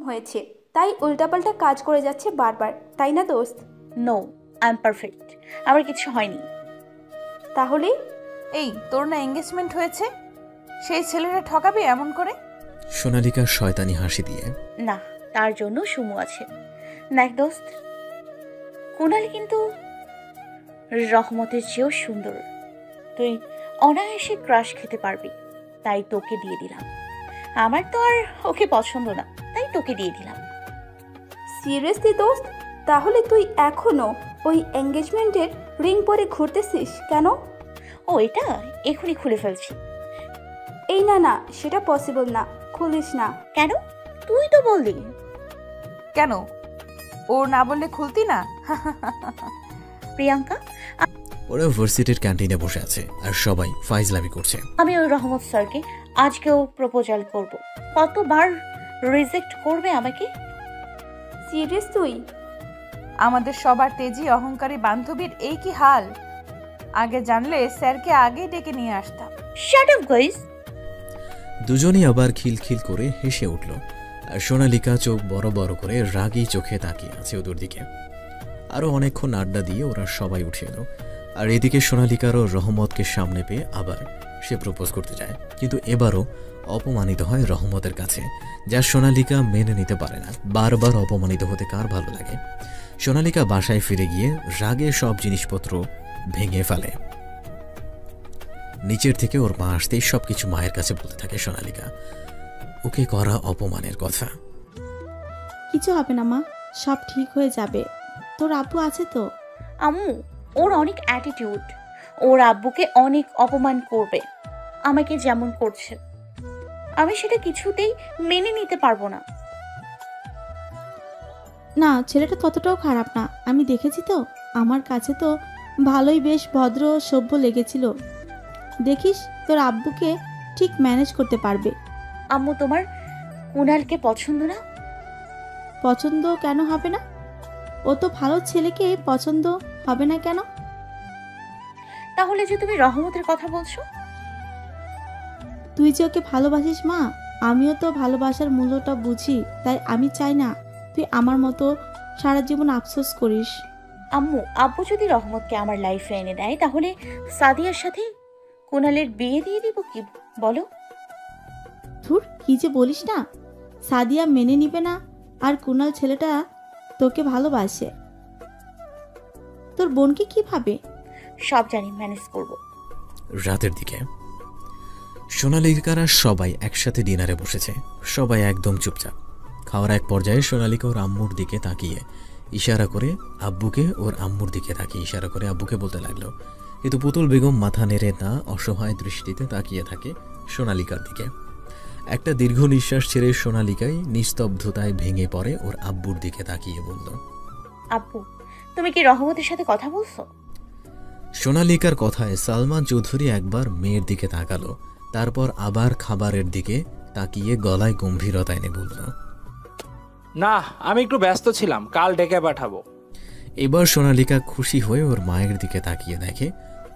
হয়েছে, তাই উল্টাপাল্টা কাজ করে যাচ্ছে বারবার, তাই না দোস্ত? No, I am perfect. আমার কিছু হয়নি। তাহলে এই তোর না এঙ্গেজমেন্ট হয়েছে, সেই ছেলেটা ঠকাবি এমন করে? সোনালিকা শয়তানি হাসি দিয়ে। না, তার জন্য সুমু আছে। দেখ দোস্ত, কুনাল কিন্তু রহমতের চেয়েও সুন্দর। তুই অনায়াসে ক্রাশ খেতে পারবি, তাই তোকে দিয়ে দিলাম। আমার তো আর ওকে পছন্দ না, তাই তোকে দিয়ে দিলাম। সিরিয়াসলি দোস্ত, তাহলে তুই এখনো ওই এঙ্গেজমেন্টের রিং পরে ঘুরতেছিস কেন? ও, এটা এখনই খুলে ফেলছি। এই না না, সেটা পসিবল না, খুলিস না। কেন? তুই তো বললি। কেন, ও না বললে খুলতি না? প্রিয়াঙ্কা, ওরা ভার্সিটির ক্যান্টিনে বসে আছে আর সবাই ফাইজলামি করছে। আমি ওই রহমত স্যারকে আজকেও প্রপোজাল করব। কতবার রিজেক্ট করবে আমাকে? সিরিয়াস তুই? আমাদের সবার তেজি অহংকারী বান্ধবীর এই কি হাল? আগে জানলে স্যারকে আগেই ডেকে নিয়ে আসতাম। Shut up guys. দুজনই আবার খিলখিল করে হেসে উঠল আর সোনালিকা চোখ বড় বড় করে রাগী চোখে তাকিয়ে আছে ওদের দিকে। আরো অনেকক্ষণ আড্ডা দিয়ে ওরা সবাই উঠে এলো। আর এদিকে সোনালিকারও রহমতকে সামনে পেয়ে আবার সে প্রপোজ করতে যায়, কিন্তু এবারও অপমানিত হয় রহমতের কাছে, যা সোনালিকা মেনে নিতে পারে না। বারবার অপমানিত হতে কার ভালো লাগে? সোনালিকা বাসায় ফিরে গিয়ে রাগে সব জিনিসপত্র ভেঙে ফেলে। নিচের থেকে ওর মা আসতেই সবকিছু মায়ের কাছে বলতে থাকে সোনালিকা ওকে করা অপমানের কথা। কিছু হবে না মা, সব ঠিক হয়ে যাবে। তোর আব্বু আছে তো? আম্মু, ওর অনেক অ্যাটিটিউড। ওর আব্বুকে অনেক অপমান করবে, আমাকে যেমন করছে। আমি সেটা কিছুতেই মেনে নিতে পারবো না। না, ছেলেটা ততটাও খারাপ না, আমি দেখেছি তো। আমার কাছে তো ভালোই, বেশ ভদ্র সভ্য লেগেছিল। দেখিস তোর আব্বুকে ঠিক ম্যানেজ করতে পারবে। আম্মু, তোমার কুনালকে পছন্দ না? পছন্দ কেন হবে না? ও তো ভালো ছেলেকে পছন্দ হবে না কেন? তাহলে যে তুমি রহমতের কথা বলছো? তুই যে ওকে ভালোবাসিস মা, আমিও তো ভালোবাসার মূল্যটা বুঝি, তাই আমি চাই না তুই আমার মতো সারা জীবন আফসোস করিস। আম্মু, আব্বু যদি রহমতকে আমার লাইফে এনে দেয়, তাহলে সাদিয়ার সাথে কুনালের বিয়ে দিয়ে দিব কি বলো? ধুর, কি যে বলিস না। সাদিয়া মেনে নিবে না, আর কুনাল ছেলেটা তোকে ভালোবাসে। তোর বোনকে কি ভাবে? সব জানি, ম্যানেজ করব। রাতের দিকে সোনালিকারা সবাই একসাথে ডিনারে বসেছে। সবাই একদম চুপচাপ। খাওয়ার এক পর্যায়ে সোনালিকা ওর আম্মুর দিকে তাকিয়ে ইশারা করে আব্বুকে, ওর আম্মুর দিকে তাকিয়ে ইশারা করে আব্বুকে বলতে লাগলো, কিন্তু পুতুল বেগম মাথা নেড়ে না অসহায় দৃষ্টিতে তাকিয়ে থাকে সোনালিকার দিকে। একটা দীর্ঘ নিঃশ্বাস ছেড়ে সোনালিকায় নিস্তব্ধতায় ভেঙে পড়ে ওর আব্বুর দিকে তাকিয়ে বলল, আব্বু, তুমি কি রহমতের সাথে কথা বলছো? সোনালিকার কথায় সালমান চৌধুরী একবার মেয়ের দিকে তাকালো, তারপর আবার খাবারের দিকে তাকিয়ে গলায় গম্ভীরতা এনে বলল, না, আমি একটু ব্যস্ত ছিলাম, কাল ডেকে পাঠাবো। এবার সোনালিকা খুশি হয়ে ওর মায়ের দিকে তাকিয়ে দেখে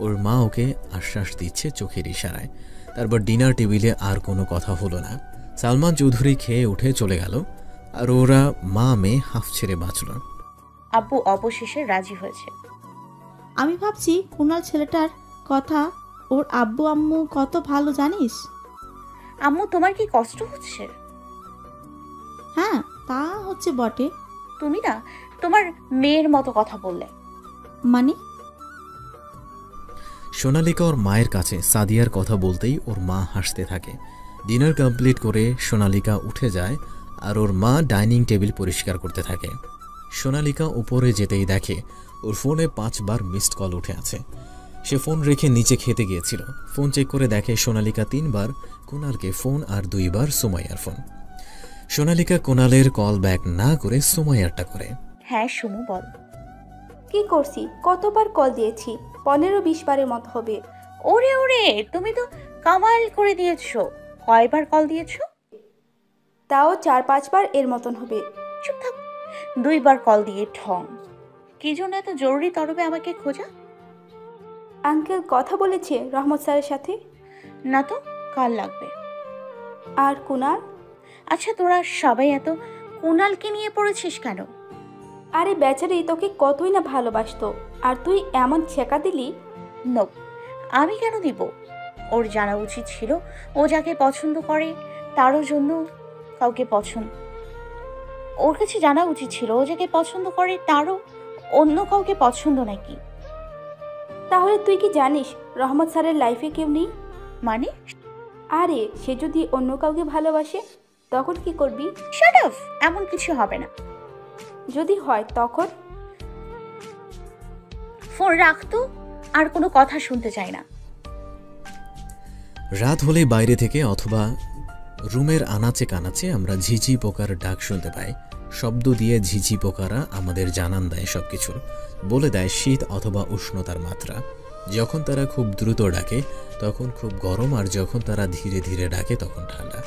ওর মা ওকে আশ্বাস দিচ্ছে চোখের ইশারায়। তারপর ডিনার টেবিলে আর কোনো কথা হলো না। সালমান চৌধুরী খেয়ে উঠে চলে গেল আর ওরা মা মেয়ে হাফ ছেড়ে বাঁচল। আব্বু অবশেষে রাজি হয়েছে। আমি ভাবছি কুনাল ছেলেটার কথা, ওর আব্বু আম্মু কত ভালো জানিস। আম্মু, তোমার কি কষ্ট হচ্ছে? হ্যাঁ, তা হচ্ছে বটে। তুমি না তোমার মেয়ের মতো কথা বললে। মানে? সোনালিকা ওর মায়ের কাছে সাদিয়ার কথা বলতেই ওর মা হাসতে থাকে। ডিনার কমপ্লিট করে সোনালিকা উঠে যায় আর ওর মা ডাইনিং টেবিল পরিষ্কার করতে থাকে। সোনালিকা উপরে যেতেই দেখে ওর ফোনে 5 বার মিসড কল উঠে আছে। সে ফোন রেখে নিচে খেতে গিয়েছিল। ফোন চেক করে দেখে সোনালিকা 3 বার কুনালকে ফোন আর 2 বার সুমাইয়ার ফোন। সোনালিকা কুনালের কল ব্যাক না করে সুমাইয়ারটা করে। হ্যাঁ সুমু, বল। কি করছি? কতবার কল দিয়েছি? 15-20 বারের মতো হবে। ওরে ওরে, তুমি তো কামাল করে দিয়েছো। কয়বার কল দিয়েছো? তাও 4-5 বার এর মতন হবে। চুপ থাক। 2 বার কল দিয়ে ঠং। কি জন্য এত জরুরি তরবে আমাকে খোঁজা? আঙ্কেল কথা বলেছে রহমত স্যারের সাথে? না তো, কাল লাগবে। আর কুনাল? আচ্ছা, তোরা সবাই এত কুনালকে নিয়ে পড়েছিস কেন? আরে বেচারি তোকে কতই না ভালোবাসতো, আর তুই এমন ছেকা দিলি। নো, আমি কেন দিব? ওর জানা উচিত ছিল ও যাকে পছন্দ করে তারও জন্য কাউকে পছন্দ, ওর কাছে জানা উচিত ছিল ও যাকে পছন্দ করে তারও অন্য কাউকে পছন্দ নাকি। তাহলে তুই কি জানিস রহমত স্যারের লাইফে কেউ নেই? মানে? আরে সে যদি অন্য কাউকে ভালোবাসে তখন কি করবি? শাট আপ, এমন কিছু হবে না। যদি হয় তখন? ফোন রাখতো, আর কোনো কথা শুনতে চাই না। রাত হলে বাইরে থেকে অথবা রুমের আনাচে কানাচে আমরা ঝিঝি পোকার ডাক শুনতে পাই। শব্দ দিয়ে ঝিঝি পোকারা আমাদের জানান দেয় সবকিছুর, বলে দেয় শীত অথবা উষ্ণতার মাত্রা। যখন তারা খুব দ্রুত ডাকে তখন খুব গরম, আর যখন তারা ধীরে ধীরে ডাকে তখন ঠান্ডা।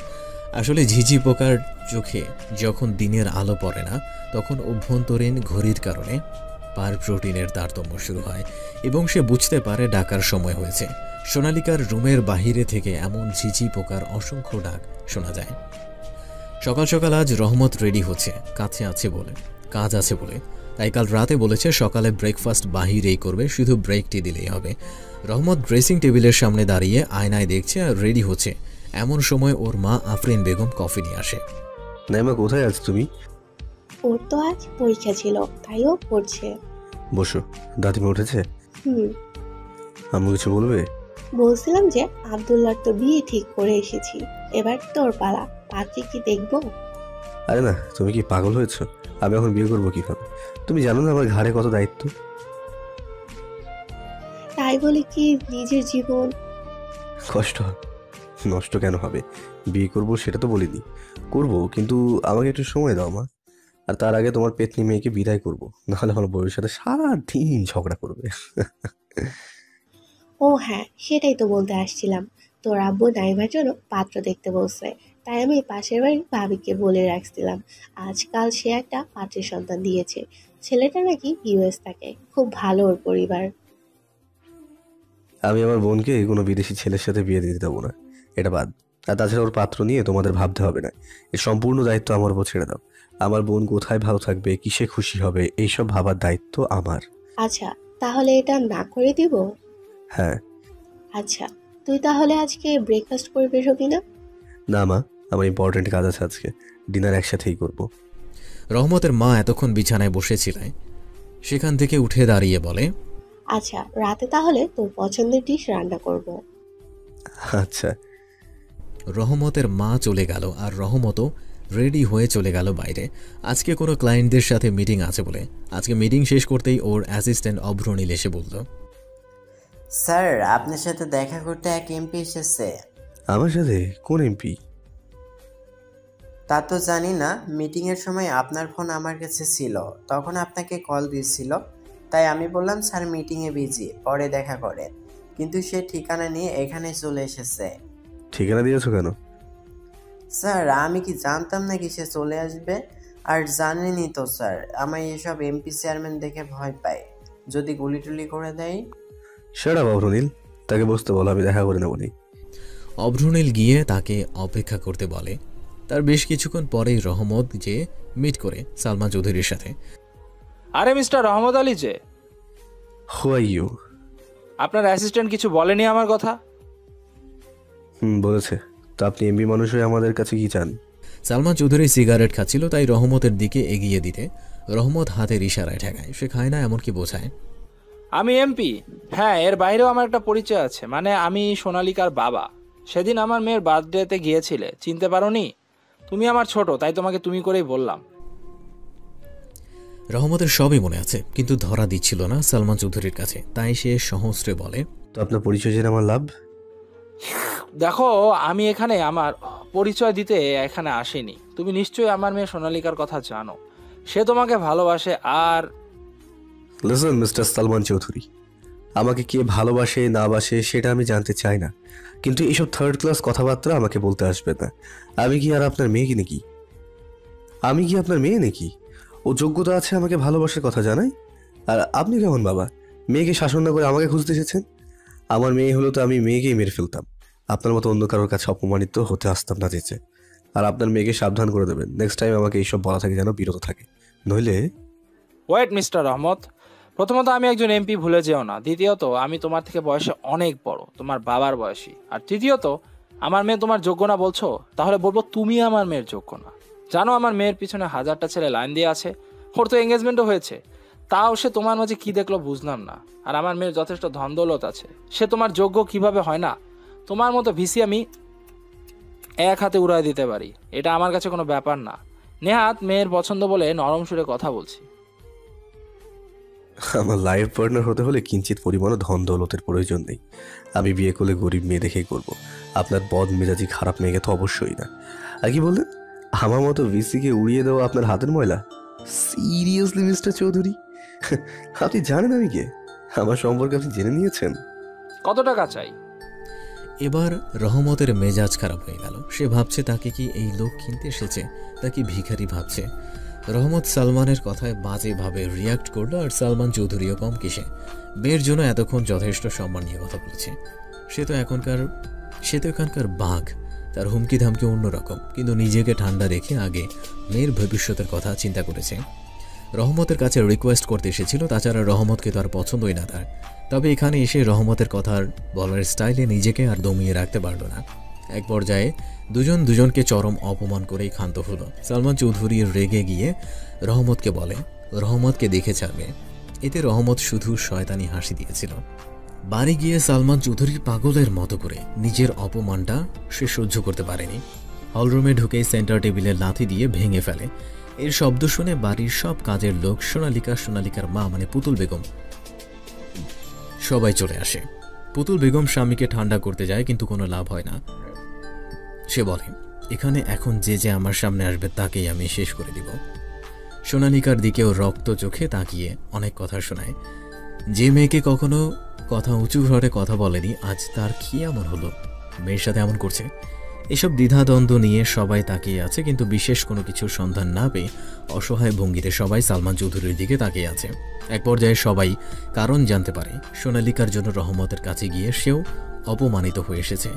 আসলে ঝিঝি পোকার চোখে যখন দিনের আলো পড়ে না তখন অভ্যন্তরীণ ঘড়ির কারণে পার প্রোটিনের তারতম্য শুরু হয় এবং সে বুঝতে পারে ডাকার সময় হয়েছে। সোনালিকার রুমের বাহিরে থেকে এমন ঝিঝি পোকার অসংখ্য ডাক শোনা যায়। সকাল সকাল আজ রহমত রেডি হচ্ছে, কাজ আছে বলে, তাই কাল রাতে বলেছে সকালে ব্রেকফাস্ট বাহিরেই করবে, শুধু ব্রেকটি দিলেই হবে। রহমত ড্রেসিং টেবিলের সামনে দাঁড়িয়ে আয়নায় দেখছে আর রেডি হচ্ছে। এমন সময় ওর মা আফরিন বেগম কফি নিয়ে আসে। নাইমা, কোথায় আছো তুমি? ওর তো আজ পরীক্ষা ছিল, তাই ও পড়ছে। বসো। দাদিমা উঠেছে? আম্মু কিছু বলবে? বলছিলাম যে আব্দুল্লাহর তো বিয়ে ঠিক করে এসেছি, এবার তোর পালা, পাত্রী কি দেখবো? আরে না, তুমি কি পাগল হয়েছো? আমি এখন বিয়ে করবো কিভাবে? তুমি জানো না আমার ঘাড়ে কত দায়িত্ব। তাই বলে কি নিজের জীবন কষ্ট নষ্ট কেন হবে? বিয়ে করবো সেটা তো বলিনি, করব, কিন্তু আমাকে একটু সময় দাও মা। আর তার আগে তোমার পেতনি মেয়েকে বিদায় করবো, নাহলে আমার বউয়ের সাথে সারাদিন ঝগড়া করবে। ও হ্যাঁ, সেটাই তো বলতে আসছিলাম। তোর আব্বু নাইমার জন্য পাত্র দেখতে বলছে, তাই আমি পাশের বাড়ির ভাবিকে বলে রাখছিলাম। আজকাল সে একটা পাত্রের সন্ধান দিয়েছে। ছেলেটা নাকি ইউএস থাকে, খুব ভালো ওর পরিবার। আমি আমার বোনকে কোনো বিদেশি ছেলের সাথে বিয়ে দিতে দেবো না, এটা বাদ। আর তাছাড়া ওর পাত্র নিয়ে তোমাদের ভাবতে হবে না, এর সম্পূর্ণ দায়িত্ব আমার উপর ছেড়ে দাও। আমার বোন কোথায় ভালো থাকবে, কিসে খুশি হবে, এইসব ভাবার দায়িত্ব আমার। আচ্ছা, তাহলে এটা না করে দিব? হ্যাঁ। আচ্ছা, তুই তাহলে আজকে ব্রেকফাস্ট করে বের হবি না? না মা, আমার ইম্পর্টেন্ট কাজ আছে আজকে, ডিনার একসাথেই করব। রহমতের মা এতক্ষণ বিছানায় বসেছিলেন, সেখান থেকে উঠে দাঁড়িয়ে বলে, আচ্ছা, রাতে তাহলে তোর পছন্দের ডিশ রান্না করব। আচ্ছা। রহমতের মা চলে গেল আর রহমতও রেডি হয়ে চলে গেল বাইরে। আজকে কোনো ক্লায়েন্টদের সাথে মিটিং আছে বলে। আজকে মিটিং শেষ করতেই ওর অ্যাসিস্ট্যান্ট অভ্রনীল এসে বলল, স্যার আপনার সাথে দেখা করতে এক এমপি এসেছে। আমার সাথে? কোন এমপি? তা তো জানি না, মিটিংয়ের সময় আপনার ফোন আমার কাছে ছিল, তখন আপনাকে কল দিয়েছিল, তাই আমি বললাম স্যার মিটিংয়ে বিজি, পরে দেখা করে, কিন্তু সে ঠিকানা নিয়ে এখানে চলে এসেছে। ঠিকানা দিয়েছো কেন? স্যার আমি কি জানতাম নাকি সে চলে আসবে? আর জানেনই তো স্যার, আমার এসব এমপি চেয়ারম্যান দেখে ভয় পায়, যদি গুলি টুলি করে দেয়। সেটা অভ্রনীল, তাকে বসতে বলো, আমি দেখা করে নেব। অভ্রনীল গিয়ে তাকে অপেক্ষা করতে বলে। তার বেশ কিছুক্ষণ পরেই রহমত যে মিট করে সালমা চৌধুরীর সাথে। আরে মিস্টার রহমত আলী যে, হু আর ইউ? আপনার অ্যাসিস্ট্যান্ট কিছু বলেনি আমার কথা? বলেছে। তো আপনি এমপি মানুষ হয়ে আমাদের কাছে কি চান? সালমা চৌধুরী সিগারেট খাচ্ছিল, তাই রহমতের দিকে এগিয়ে দিতে রহমত হাতের ইশারায় ঠেকায়। সে খায় না এমনকি বোঝায়, আমি এমপি। হ্যাঁ, এর বাইরেও আমার একটা পরিচয় আছে, মানে আমি সোনালিকার বাবা। সেদিন আমার মেয়ের বার্থডেতে গিয়েছিলে, চিনতে পারোনি? তুমি আমার ছোট, তাই তোমাকে তুমি করেই বললাম। রহমতের সবই মনে আছে, কিন্তু ধরা দিচ্ছিল না সালমা চৌধুরীর কাছে, তাই সে সহস্রে বলে, তো আপনার পরিচয় জেনে আমার লাভ? দেখো, আমি এখানে আমার পরিচয় দিতে এখানে আসিনি। তুমি নিশ্চয়ই আমার মেয়ে সোনালিকার কথা জানো, সে তোমাকে ভালোবাসে। আর লিসেন মিস্টার সালমান চৌধুরী, আমাকে কে ভালোবাসে না বাসে সেটা আমি জানতে চাই না, কিন্তু এইসব থার্ড ক্লাস কথাবার্তা আমাকে বলতে আসবে না। আমি কি আর আপনার মেয়ে নাকি? আমি কি আপনার মেয়ে নাকি? ও যোগ্যতা আছে আমাকে ভালোবাসার কথা জানাই। আর আপনি কেমন বাবা, মেয়েকে শাসন না করে আমাকে খুঁজতে এসেছেন? আমার মেয়ে হলো তো আমি মেয়েকেই মেরে ফেলতাম। আপনার মতো অন্য কারোর কাছে অপমানিত হতে আসতাম না যেচে। আর আপনার মেয়েকে সাবধান করে দেবেন, নেক্সট টাইম আমাকে এইসব বলা থেকে যেন বিরত থাকে, নইলে। ওয়েট মিস্টার রহমত, প্রথমত আমি একজন এমপি, ভুলে যেও না। দ্বিতীয়ত আমি তোমার থেকে বয়সে অনেক বড়, তোমার বাবার বয়সী। আর তৃতীয়ত আমার মেয়ে তোমার যোগ্য না বলছো, তাহলে বলবো তুমি আমার মেয়ের যোগ্য না। জানো আমার মেয়ের পিছনে হাজারটা ছেলে লাইন দিয়ে আছে, ওর তো এঙ্গেজমেন্টও হয়েছে, তাও সে তোমার মাঝে কি দেখলো বুঝলাম না। আর আমার মেয়ের যথেষ্ট ধন দৌলত আছে, সে তোমার যোগ্য কিভাবে হয় না? তোমার মতো ভিসি আমি এক হাতে উড়াই দিতে পারি, এটা আমার কাছে কোনো ব্যাপার না। নেহাত মেয়ের পছন্দ বলে নরম সুরে কথা বলছি। আমার লাইফ পার্টনার হতে হলে কিঞ্চিত পরিমাণও ধন দৌলতের প্রয়োজন নেই। আমি বিয়ে করলে গরিব মেয়ে দেখেই করব। আপনার বদ মেজাজি খারাপ মেয়েকে তো অবশ্যই না। আর কি বললেন, আমার মতো ভিসিকে উড়িয়ে দেওয়া আপনার হাতের ময়লা? সিরিয়াসলি মিস্টার চৌধুরী, আপনি জানেন আমি কে? আমার সম্পর্কে আপনি জেনে নিয়েছেন? কত টাকা চাই? এবার রহমতের মেজাজ খারাপ হয়ে গেল। সে ভাবছে তাকে কি এই লোক কিনতে এসেছে, তাকে ভিখারি ভাবছে। রহমত সালমানের কথায় বাজেভাবে রিয়াক্ট করলো, আর সালমান চৌধুরীও কম কিসে। মেয়ের জন্য এতক্ষণ যথেষ্ট সম্মান নিয়ে কথা বলেছে। সে তো এখানকার বাঘ, তার হুমকি ধামকি অন্যরকম, কিন্তু নিজেকে ঠান্ডা রেখে আগে মেয়ের ভবিষ্যতের কথা চিন্তা করেছে। রহমতের কাছে রিকোয়েস্ট করতে এসেছিল, তাছাড়া রহমতকে তো আর পছন্দই না তার। তবে এখানে এসে রহমতের কথার বলার স্টাইলে নিজেকে আর দমিয়ে রাখতে পারল না। এক পর্যায়ে দুজনকে চরম অপমান করেই ক্ষান্ত হলো। সালমান চৌধুরী রেগে গিয়ে রহমতকে বলে রহমতকে দেখে ছাড়বে। এতে রহমত শুধু শয়তানি হাসি দিয়েছিল। বাড়ি গিয়ে সালমান চৌধুরী পাগলের মতো করে নিজের অপমানটা সে সহ্য করতে পারেনি। হলরুমে ঢুকেই সেন্টার টেবিলের লাথি দিয়ে ভেঙে ফেলে। এর শব্দ শুনে বাড়ির সব কাজের লোক, সোনালিকার মা মানে পুতুল বেগম সবাই চলে আসে। পুতুল বেগম স্বামীকে ঠান্ডা করতে যায়, কিন্তু কোনো লাভ হয় না। সে বলে, এখানে এখন যে আমার সামনে আসবে তাকেই আমি শেষ করে দিব। সোনালিকার দিকেও রক্ত চোখে তাকিয়ে অনেক কথা শোনায়। যে মেয়েকে কখনো কথা উঁচু ঘরে কথা বলেনি, আজ তার কি এমন হলো, মেয়ের সাথে এমন করছে। এসব দ্বিধাদ্বন্দ্ব নিয়ে সবাই তাকিয়ে আছে, কিন্তু বিশেষ কোনো কিছুর সন্ধান না পেয়ে অসহায় ভঙ্গিতে সবাই সালমান চৌধুরীর দিকে তাকিয়ে আছে। এক পর্যায়ে সবাই কারণ জানতে পারে সোনালিকার জন্য রহমতের কাছে গিয়ে সেও অপমানিত হয়ে এসেছে।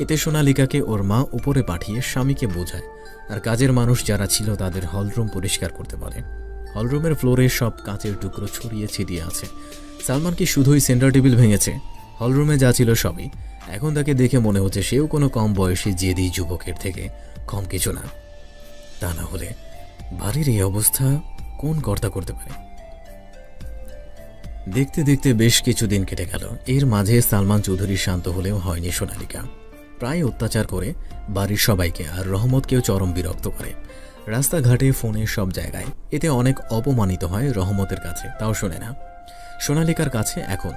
এতে সোনালিকাকে ওর মা উপরে পাঠিয়ে স্বামীকে বোঝায়, আর কাজের মানুষ যারা ছিল তাদের হলরুম পরিষ্কার করতে বলে। হলরুমের ফ্লোরে সব কাঁচের টুকরো ছড়িয়ে ছিটিয়ে আছে। সালমান কি শুধুই সেন্টার টেবিল ভেঙেছে? হলরুমে যা ছিল সবই। এখন তাকে দেখে মনে হচ্ছে সেও কোনো কম বয়সী জেদি যুবকের থেকে কম কিছু না। তা না হলে বাড়ির এই অবস্থা কোন কর্তা করতে পারে? দেখতে দেখতে বেশ কিছুদিন কেটে গেল। এর মাঝে সালমান চৌধুরী শান্ত হলেও হয়নি সোনালিকা। প্রায় অত্যাচার করে বাড়ির সবাইকে, আর রহমতকেও চরম বিরক্ত করে। রাস্তাঘাটে, ফোনে, সব জায়গায়। এতে অনেক অপমানিত হয় রহমতের কাছে, তাও শোনে না। সোনালিকার কাছে এখন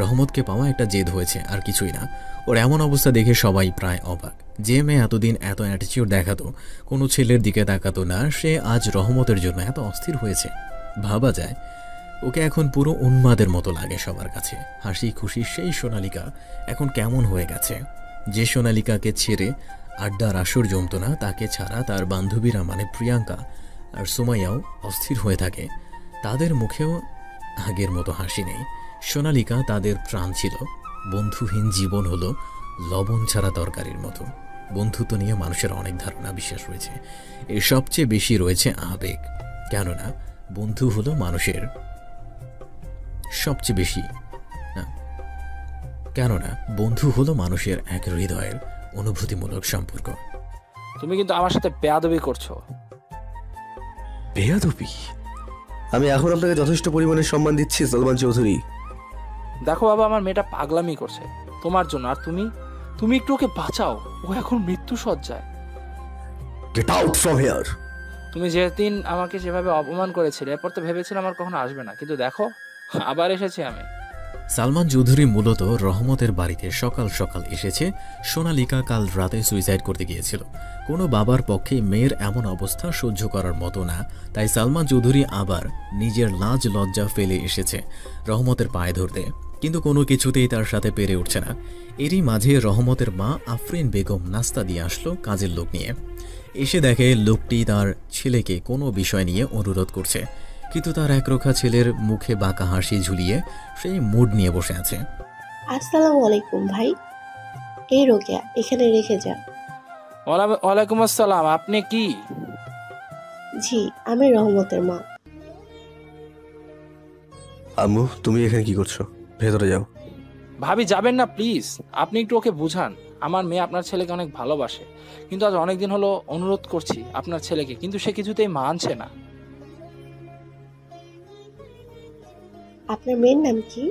রহমতকে পাওয়া একটা জেদ হয়েছে, আর কিছুই না। ওর এমন অবস্থা দেখে সবাই প্রায় অবাক। যে মেয়ে এতদিন এত অ্যাটিটিউড দেখাতো, কোনো ছেলের দিকে তাকাতো না, সে আজ রহমতের জন্য এত অস্থির হয়েছে। ভাবা যায় ওকে এখন পুরো উন্মাদের মতো লাগে সবার কাছে। হাসি খুশি সেই সোনালিকা এখন কেমন হয়ে গেছে। যে সোনালিকাকে ছেড়ে আড্ডার আসর জমতো না, তাকে ছাড়া তার বান্ধবীরা মানে প্রিয়াঙ্কা আর সুমাইয়াও অস্থির হয়ে থাকে। তাদের মুখেও আগের মতো হাসি নেই। সোনালিকা তাদের প্রাণ ছিল। বন্ধুহীন জীবন হলো লবণ ছাড়া তরকারির মতো। বন্ধুত্ব নিয়ে মানুষের অনেক ধারণা বিশ্বাস রয়েছে, এর সবচেয়ে বেশি রয়েছে আবেগ। কেননা বন্ধু হলো মানুষের সবচেয়ে বেশি না কেননা বন্ধু হলো মানুষের এক হৃদয়ের অনুভূতিমূলক সম্পর্ক। তুমি কিন্তু আমার সাথে বেয়াদবি করছো। বেয়াদবি? আমি এখন আপনাকে যথেষ্ট পরিমাণে সম্মান দিচ্ছি সালমান চৌধুরী। দেখো বাবা, আমার মেয়েটা পাগলামি করছে তোমার জন্য, আর তুমি একটু ওকে বাঁচাও। ও এখন মৃত্যু সজ্জায়। Get out from here. তুমি যেদিন আমাকে যেভাবে অপমান করেছিলে, এরপর তো ভেবেছিলাম আমার কখনো আসবে না, কিন্তু দেখো আবার এসেছি আমি। সালমান চৌধুরী মূলত রহমতের বাড়িতে সকাল সকাল এসেছে। সোনালিকা কাল রাতে সুইসাইড করতে গিয়েছিল। কোনো বাবার পক্ষে মেয়ের এমন অবস্থা সহ্য করার মতো না, তাই সালমান চৌধুরী আবার নিজের লাজ লজ্জা ফেলে এসেছে রহমতের পায়ে ধরতে, কিন্তু কোনো কিছুতেই তার সাথে পেরে উঠছে না। এরই মাঝে রহমতের মা আফরিন বেগম নাস্তা দিয়ে আসলো কাজের লোক নিয়ে। এসে দেখে লোকটি তার ছেলেকে কোনো বিষয় নিয়ে অনুরোধ করছে, কিন্তু তার একরোখা ছেলের মুখে বাঁকা হাসি ঝুলিয়ে সেই মুড নিয়ে বসে আছে। আসসালামু আলাইকুম ভাই। এই রোকেয়া, এখানে রেখে যা। ওয়ালাইকুম আসসালাম, আপনি কি? জি, আমি রহমতের মা। আম্মু, তুমি এখানে কি করছো? ভেতরে যাও। ভাবি যাবেন না প্লিজ, আপনি একটু ওকে বুঝান। আমার মেয়ে আপনার ছেলেকে অনেক ভালোবাসে, কিন্তু আজ অনেকদিন হলো অনুরোধ করছি আপনার ছেলেকে, কিন্তু সে কিছুতেই মানছে না। আপনার মেয়ের নাম কি?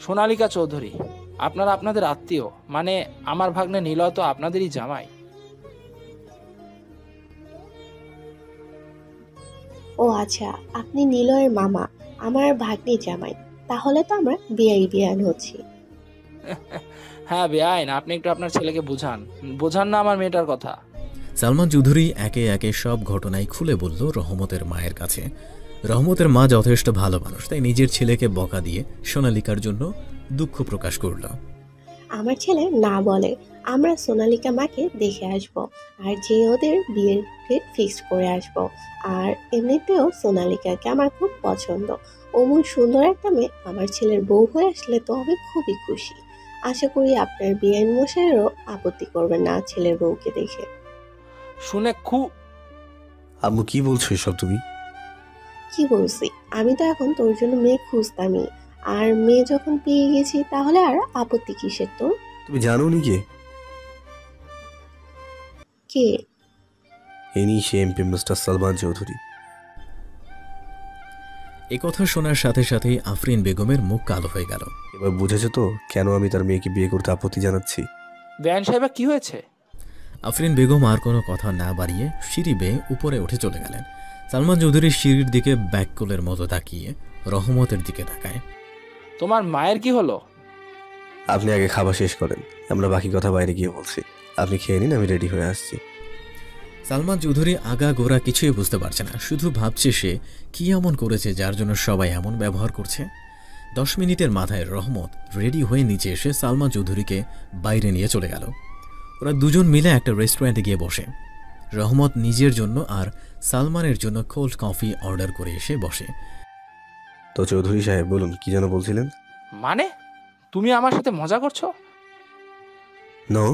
সোনালিকা চৌধুরী। আপনারা আপনাদের আত্মীয়, মানে আমার ভাগ্নে নীলয় তো আপনাদেরই জামাই। ও আচ্ছা, আপনি নিলয়ের মামা, আমার ভাগ্নি জামাই। তাহলে তো আমরা বিয়াই বিয়ান হচ্ছি। হ্যাঁ বেআইন, আপনি একটু আপনার ছেলেকে বোঝান না আমার মেয়েটার কথা। সালমান চৌধুরী একে একে সব ঘটনাই খুলে বলল রহমতের মায়ের কাছে। রহমতের মা যথেষ্ট ভালো মানুষ, তাই নিজের ছেলেকে বকা দিয়ে সোনালিকার জন্য দুঃখ প্রকাশ করল। আমার ছেলে না বলে আমরা সোনালিকা মাকে দেখে আসব, আর যে ওদের বিয়ের ডেট ফিক্সড করে আসব। আর এমনিতেও সোনালিকাকে আমার খুব পছন্দ। অমন সুন্দর একটা মেয়ে আমার ছেলের বউ হয়ে আসলে তো আমি খুবই খুশি। আশা করি আপনার বিয়ের মশাইয়েরও আপত্তি করবেন না ছেলের বউকে দেখে। শুনে খুব। আম্মু, কি বলছো এসব তুমি? কি বলছি, আমি তো এখন তোর জন্য মেয়ে খুঁজতামই, আর মেয়ে যখন পেয়ে গেছি তাহলে আর আপত্তি কিসের তোর? তুমি জানো নি কে? কে? ইনি সে এমপি মিস্টার সালমান চৌধুরী। একথা শোনার সাথে সাথেই আফরিন বেগমের মুখ কালো হয়ে গেল। এবার বুঝেছো তো কেন আমি তার মেয়েকে বিয়ে করতে আপত্তি জানাচ্ছি? বেআইন সাহেব কি হয়েছে? আফরিন বেগম আর কোনো কথা না বাড়িয়ে সিঁড়ি বেয়ে উপরে উঠে চলে গেলেন। সালমান চৌধুরী সিঁড়ির দিকে ব্যাককোলের মতো তাকিয়ে রহমতের দিকে তাকায়। তোমার মায়ের কি হলো? আপনি আগে খাবার শেষ করেন, আমরা বাকি কথা বাইরে গিয়ে বলছি। আপনি খেয়ে নিন, আমি রেডি হয়ে আসছি। সালমান চৌধুরী আগা গোড়া কিছুই বুঝতে পারছে না, শুধু ভাবছে সে কি এমন করেছে যার জন্য সবাই এমন ব্যবহার করছে। 10 মিনিটের মাথায় রহমত রেডি হয়ে নিচে এসে সালমান চৌধুরীকে বাইরে নিয়ে চলে গেল। ওরা দুজন মিলে একটা রেস্টুরেন্টে গিয়ে বসে। রহমত নিজের জন্য আর সালমানের জন্য কোল্ড কফি অর্ডার করে এসে বসে। তো চৌধুরী সাহেব বলুন, কি যেন বলছিলেন? মানে তুমি আমার সাথে মজা করছো? নো।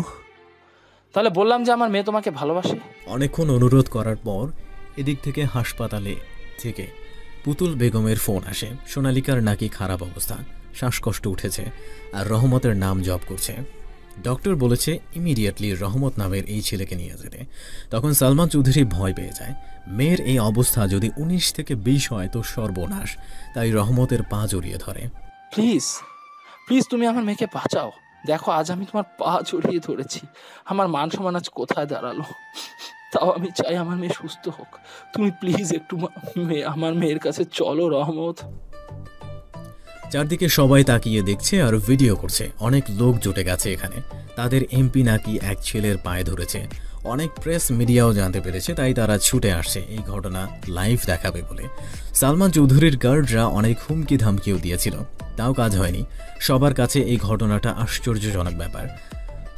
তাহলে বললাম যে আমার মেয়ে তোমাকে ভালোবাসে। অনেকক্ষণ অনুরোধ করার পর এদিক থেকে হাসপাতালে থেকে পুতুল বেগমের ফোন আসে। সোনালিকার নাকি খারাপ অবস্থা, শ্বাসকষ্ট উঠেছে আর রহমতের নাম জপ করছে। ডক্টর বলেছে ইমিডিয়েটলি রহমত নামের এই ছেলেকে নিয়ে যেতে। তখন সালমান চৌধুরী ভয় পেয়ে যায়, মেয়ের এই অবস্থা যদি 19 থেকে 20 হয় তো সর্বনাশ। তাই রহমতের পা জড়িয়ে ধরে। প্লিজ প্লিজ তুমি আমার মেয়েকে বাঁচাও। দেখো আজ আমি তোমার পা জড়িয়ে ধরেছি, আমার মান সম্মান আজ কোথায় দাঁড়ালো। তাও আমি চাই আমার মেয়ে সুস্থ হোক। তুমি প্লিজ একটু আমার মেয়ের কাছে চলো রহমত। চারদিকে সবাই তাকিয়ে দেখছে আর ভিডিও করছে। অনেক লোক জুটে গেছে এখানে। তাদের এমপি নাকি এক ছেলের পায়ে ধরেছে। অনেক প্রেস মিডিয়াও জানতে পেরেছে, তাই তারা ছুটে আসছে এই ঘটনা লাইভ দেখাবে বলে। সালমান চৌধুরীর গার্ডরা অনেক হুমকি ধামকিও দিয়েছিল, তাও কাজ হয়নি। সবার কাছে এই ঘটনাটা আশ্চর্যজনক ব্যাপার।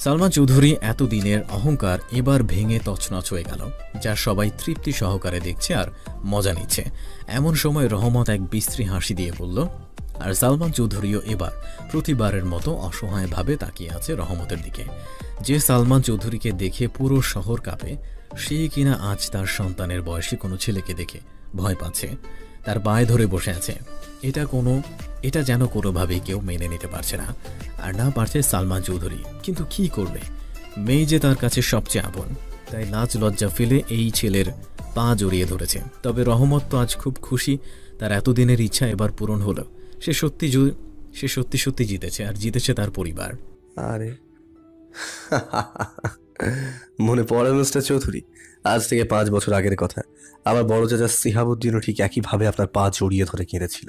সালমান চৌধুরী এতদিনের অহংকার এবার ভেঙে তছনছ হয়ে গেল, যা সবাই তৃপ্তি সহকারে দেখছে আর মজা নিচ্ছে। এমন সময় রহমত এক বিশ্রী হাসি দিয়ে বলল, আর সালমান চৌধুরীও এবার প্রতিবারের মতো অসহায়ভাবে তাকিয়ে আছে রহমতের দিকে। যে সালমান চৌধুরীকে দেখে পুরো শহর কাঁপে, সেই কিনা আজ তার সন্তানের বয়সী কোনো ছেলেকে দেখে ভয় পাচ্ছে, তার পায়ে ধরে বসে আছে। এটা যেন কোনোভাবেই কেউ মেনে নিতে পারছে না। আর না পারছে সালমান চৌধুরী, কিন্তু কি করবে? মেয়ে যে তার কাছে সবচেয়ে আপন, তাই লাজ লজ্জা ফেলে এই ছেলের পা জড়িয়ে ধরেছে। তবে রহমত তো আজ খুব খুশি, তার এতদিনের ইচ্ছা এবার পূরণ হলো। সে সত্যি সত্যি জিতেছে, আর জিতেছে তার পরিবার। আরে মনে পড়ে মিস্টার চৌধুরী, আজ থেকে 5 বছর আগের কথা। আমার বড় চাচা সিহাবুদ্দিনও ঠিক একইভাবে আপনার পা জড়িয়ে ধরে কেঁদেছিল।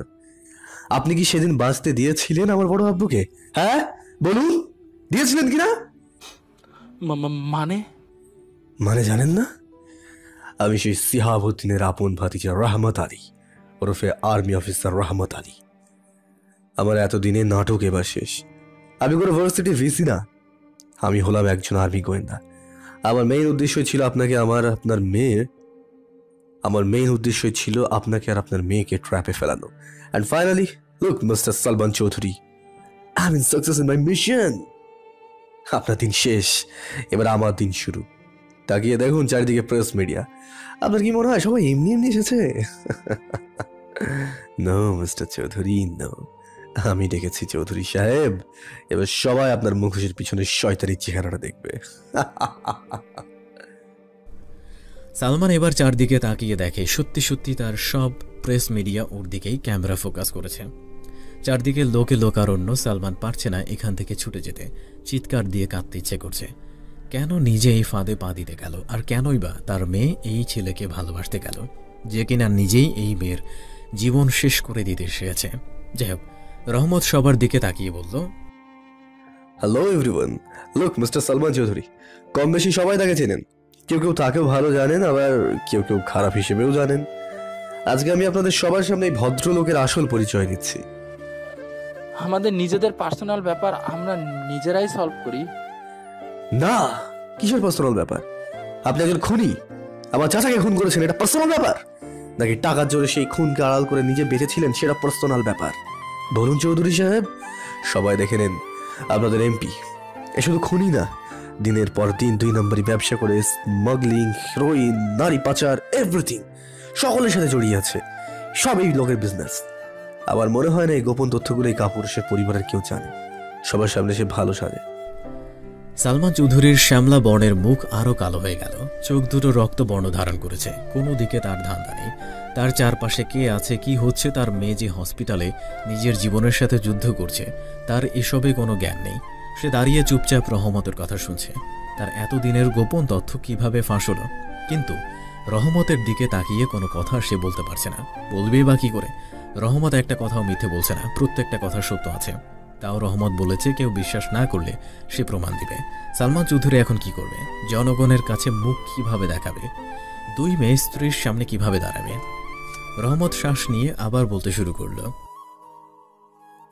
আপনি কি সেদিন বাঁচতে দিয়েছিলেন আমার বড় আব্বুকে? হ্যাঁ বলুন, দিয়েছিলেন কিনা? মানে জানেন না? আমি সেই সিহাবুদ্দিনের আপন ভাতিজা রহমত আলী, ওরফে আর্মি অফিসার রহমত আলী। আমার এতদিনে নাটক এবার শেষ। আমি কোনো ভার্সিটি ভিসি না, আমি হলাম একজন আর্মি গোয়েন্দা। আমার মেইন উদ্দেশ্য ছিল আপনাকে আমার মেইন উদ্দেশ্য ছিল আপনাকে আর আপনার মেয়েকে ট্র্যাপে ফেলানো। And finally look mister Salman Chowdhury, I am in success in my mission. আপনার দিন শেষ, এবার আমার দিন শুরু। তাকিয়ে দেখুন চারিদিকে প্রেস মিডিয়া। আপনার কি মনে হয় সবাই এমনি এমনি এসেছে? No mister Chowdhury, no. আমি ডেকেছি চৌধুরী সাহেব। এবার সবাই আপনার মুখোশের পিছনে শয়তানি চেহারাটা দেখবে। সালমান এবার চারদিকে তাকিয়ে দেখে সত্যি সত্যি তার সব প্রেস মিডিয়া ওর দিকেই ক্যামেরা ফোকাস করেছে। চারদিকে লোকে লোকারণ্য। সালমান পারছে না এখান থেকে ছুটে যেতে, চিৎকার দিয়ে কাঁদতে ইচ্ছে করছে। কেন নিজে এই ফাঁদে পা দিতে গেল, আর কেনই বা তার মেয়ে এই ছেলেকে ভালোবাসতে গেল, যে কিনা নিজেই এই মেয়ের জীবন শেষ করে দিতে এসেছে। যাই হোক, রহমত সবার দিকে তাকিয়ে বলল, hello everyone, look mister Salman Chowdhury. কম বেশি সবাই তাকে চেনেন, কেউ কেউ তাকেও ভালো জানেন, আবার কেউ কেউ খারাপ হিসেবেও জানেন। আজকে আমি আপনাদের সবার সামনে এই ভদ্রলোকের আসল পরিচয় দিচ্ছি। আমাদের নিজেদের পার্সোনাল ব্যাপার আমরা নিজেরাই সলভ করি। না, কিসের পার্সোনাল ব্যাপার? আপনি একজন খুনি, আমার চাচাকে খুন করেছেন, এটা পার্সোনাল ব্যাপার? নাকি টাকার জোরে সেই খুনকে আড়াল করে নিজে বেঁচেছিলেন, সেটা পার্সোনাল ব্যাপার? বলুন চৌধুরী সাহেব। সবাই দেখে নেন, আপনাদের এমপি এ শুধু খুনি না, দিনের পর দিন 2 নম্বরই ব্যবসা করে স্মাগলিং, হিরোইন, নারী পাচার, এভরিথিং সকলের সাথে জড়িয়ে আছে। সব এই লোকের বিজনেস। আমার মনে হয় না এই গোপন তথ্যগুলো এই কাপুরুষের পরিবারের কেউ জানে। সবার সামনে সে ভালো সাজে। সালমান চৌধুরীর শ্যামলা বর্ণের মুখ আরও কালো হয়ে গেল। চোখ দুটো রক্ত বর্ণ ধারণ করেছে। কোনো দিকে তার ধান্দা নেই। তার চারপাশে কে আছে, কি হচ্ছে, তার মেয়ে যে হসপিটালে নিজের জীবনের সাথে যুদ্ধ করছে, তার এসবে কোনো জ্ঞান নেই। সে দাঁড়িয়ে চুপচাপ রহমতের কথা শুনছে। তার এতদিনের গোপন তথ্য কিভাবে ফাঁস হলো? কিন্তু রহমতের দিকে তাকিয়ে কোনো কথা সে বলতে পারছে না। বলবেই বা কী করে? রহমত একটা কথাও মিথ্যে বলছে না, প্রত্যেকটা কথা সত্য আছে। তাও রহমত বলেছে কেউ বিশ্বাস না করলে সে প্রমাণ দিবে। সালমান চৌধুরী এখন কি করবে? জনগণের কাছে মুখ কিভাবে দেখাবে? 2 মেয়ে স্ত্রীর সামনে কিভাবে দাঁড়াবে? রহমত শ্বাস নিয়ে আবার বলতে শুরু করলো,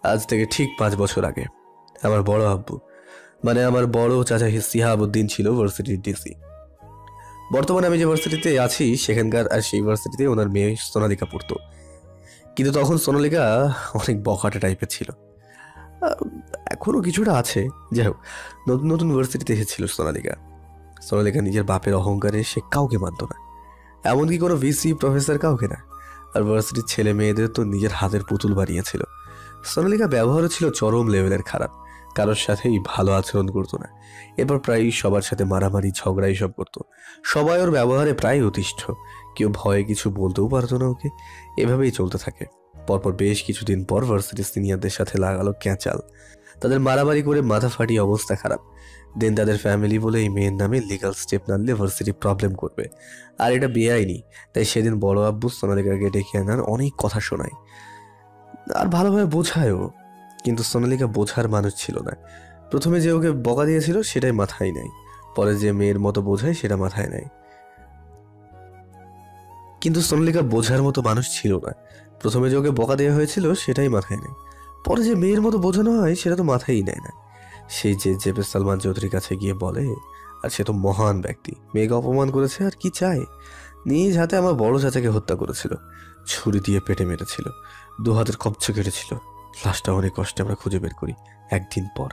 আজ থেকে ঠিক 5 বছর আগে আমার বড় আব্বু, মানে আমার বড় চাচা সিহাবুদ্দিন ছিল ভার্সিটির ডিসি। বর্তমানে আমি যে ভার্সিটিতে আছি সেখানকার, আর সেই ভার্সিটিতে ওনার মেয়ে সোনালিকা পড়তো। কিন্তু তখন সোনালিকা অনেক বখাটে টাইপের ছিল, এখনো কিছুটা আছে। যাই হোক, নতুন নতুন ভার্সিটিতে এসেছিল সোনালিকা। সোনালিকা নিজের বাপের অহংকারে সে কাউকে মানত না, এমনকি কোনো ভিসি প্রফেসর কাউকে না। আর ভার্সিটির ছেলে মেয়েদের তো নিজের হাতের পুতুল বানিয়েছিল। সোনালিকা ব্যবহারও ছিল চরম লেভেলের খারাপ, কারোর সাথেই ভালো আচরণ করতো না। এরপর প্রায় সবার সাথে মারামারি ঝগড়া এইসব করতো। সবাই ওর ব্যবহারে প্রায় অতিষ্ঠ, কেউ ভয়ে কিছু বলতেও পারতো না ওকে। এভাবেই চলতে থাকে। পরপর বেশ কিছুদিন পর ভার্সিটির সিনিয়রদের সাথে লাগালো ক্যাঁচাল। তাদের মারামারি করে মাথা ফাটিয়ে অবস্থা খারাপ। দেন তাদের ফ্যামিলি বলে এই মেয়ের নামে লিগাল স্টেপ না নিলে ভার্সিটি প্রবলেম করবে, আর এটা বেআইনি। তাই সেদিন বড় আব্বু সোনালিকাকে ডেকে আনার অনেক কথা শোনায়, আর ভালোভাবে বোঝায়ও। কিন্তু সোনালিকা বোঝার মানুষ ছিল না। প্রথমে যে ওকে বকা দিয়েছিল সেটাই মাথায় নেয়, পরে যে মেয়ের মতো বোঝায় সেটা মাথায় নেয়। কিন্তু সোনালিকা বোঝার মতো মানুষ ছিল না। প্রথমে যে ওকে বকা দেওয়া হয়েছিল সেটাই মাথায় নেয়, পরে যে মেয়ের মতো বোঝানো হয় সেটা তো মাথায় নেয় না। সেই যে জেবে সালমান চৌধুরীর কাছে গিয়ে বলে, আর সে তো মহান ব্যক্তি, মেয়েকে অপমান করেছে আর কি চায়। নিজ হাতে আমার বড় চাচাকে হত্যা করেছিল, ছুরি দিয়ে পেটে মেরেছিল, 2 হাতের কবচা কেটেছিল। লাশটা অনেক কষ্টে আমরা খুঁজে বের করি একদিন পর।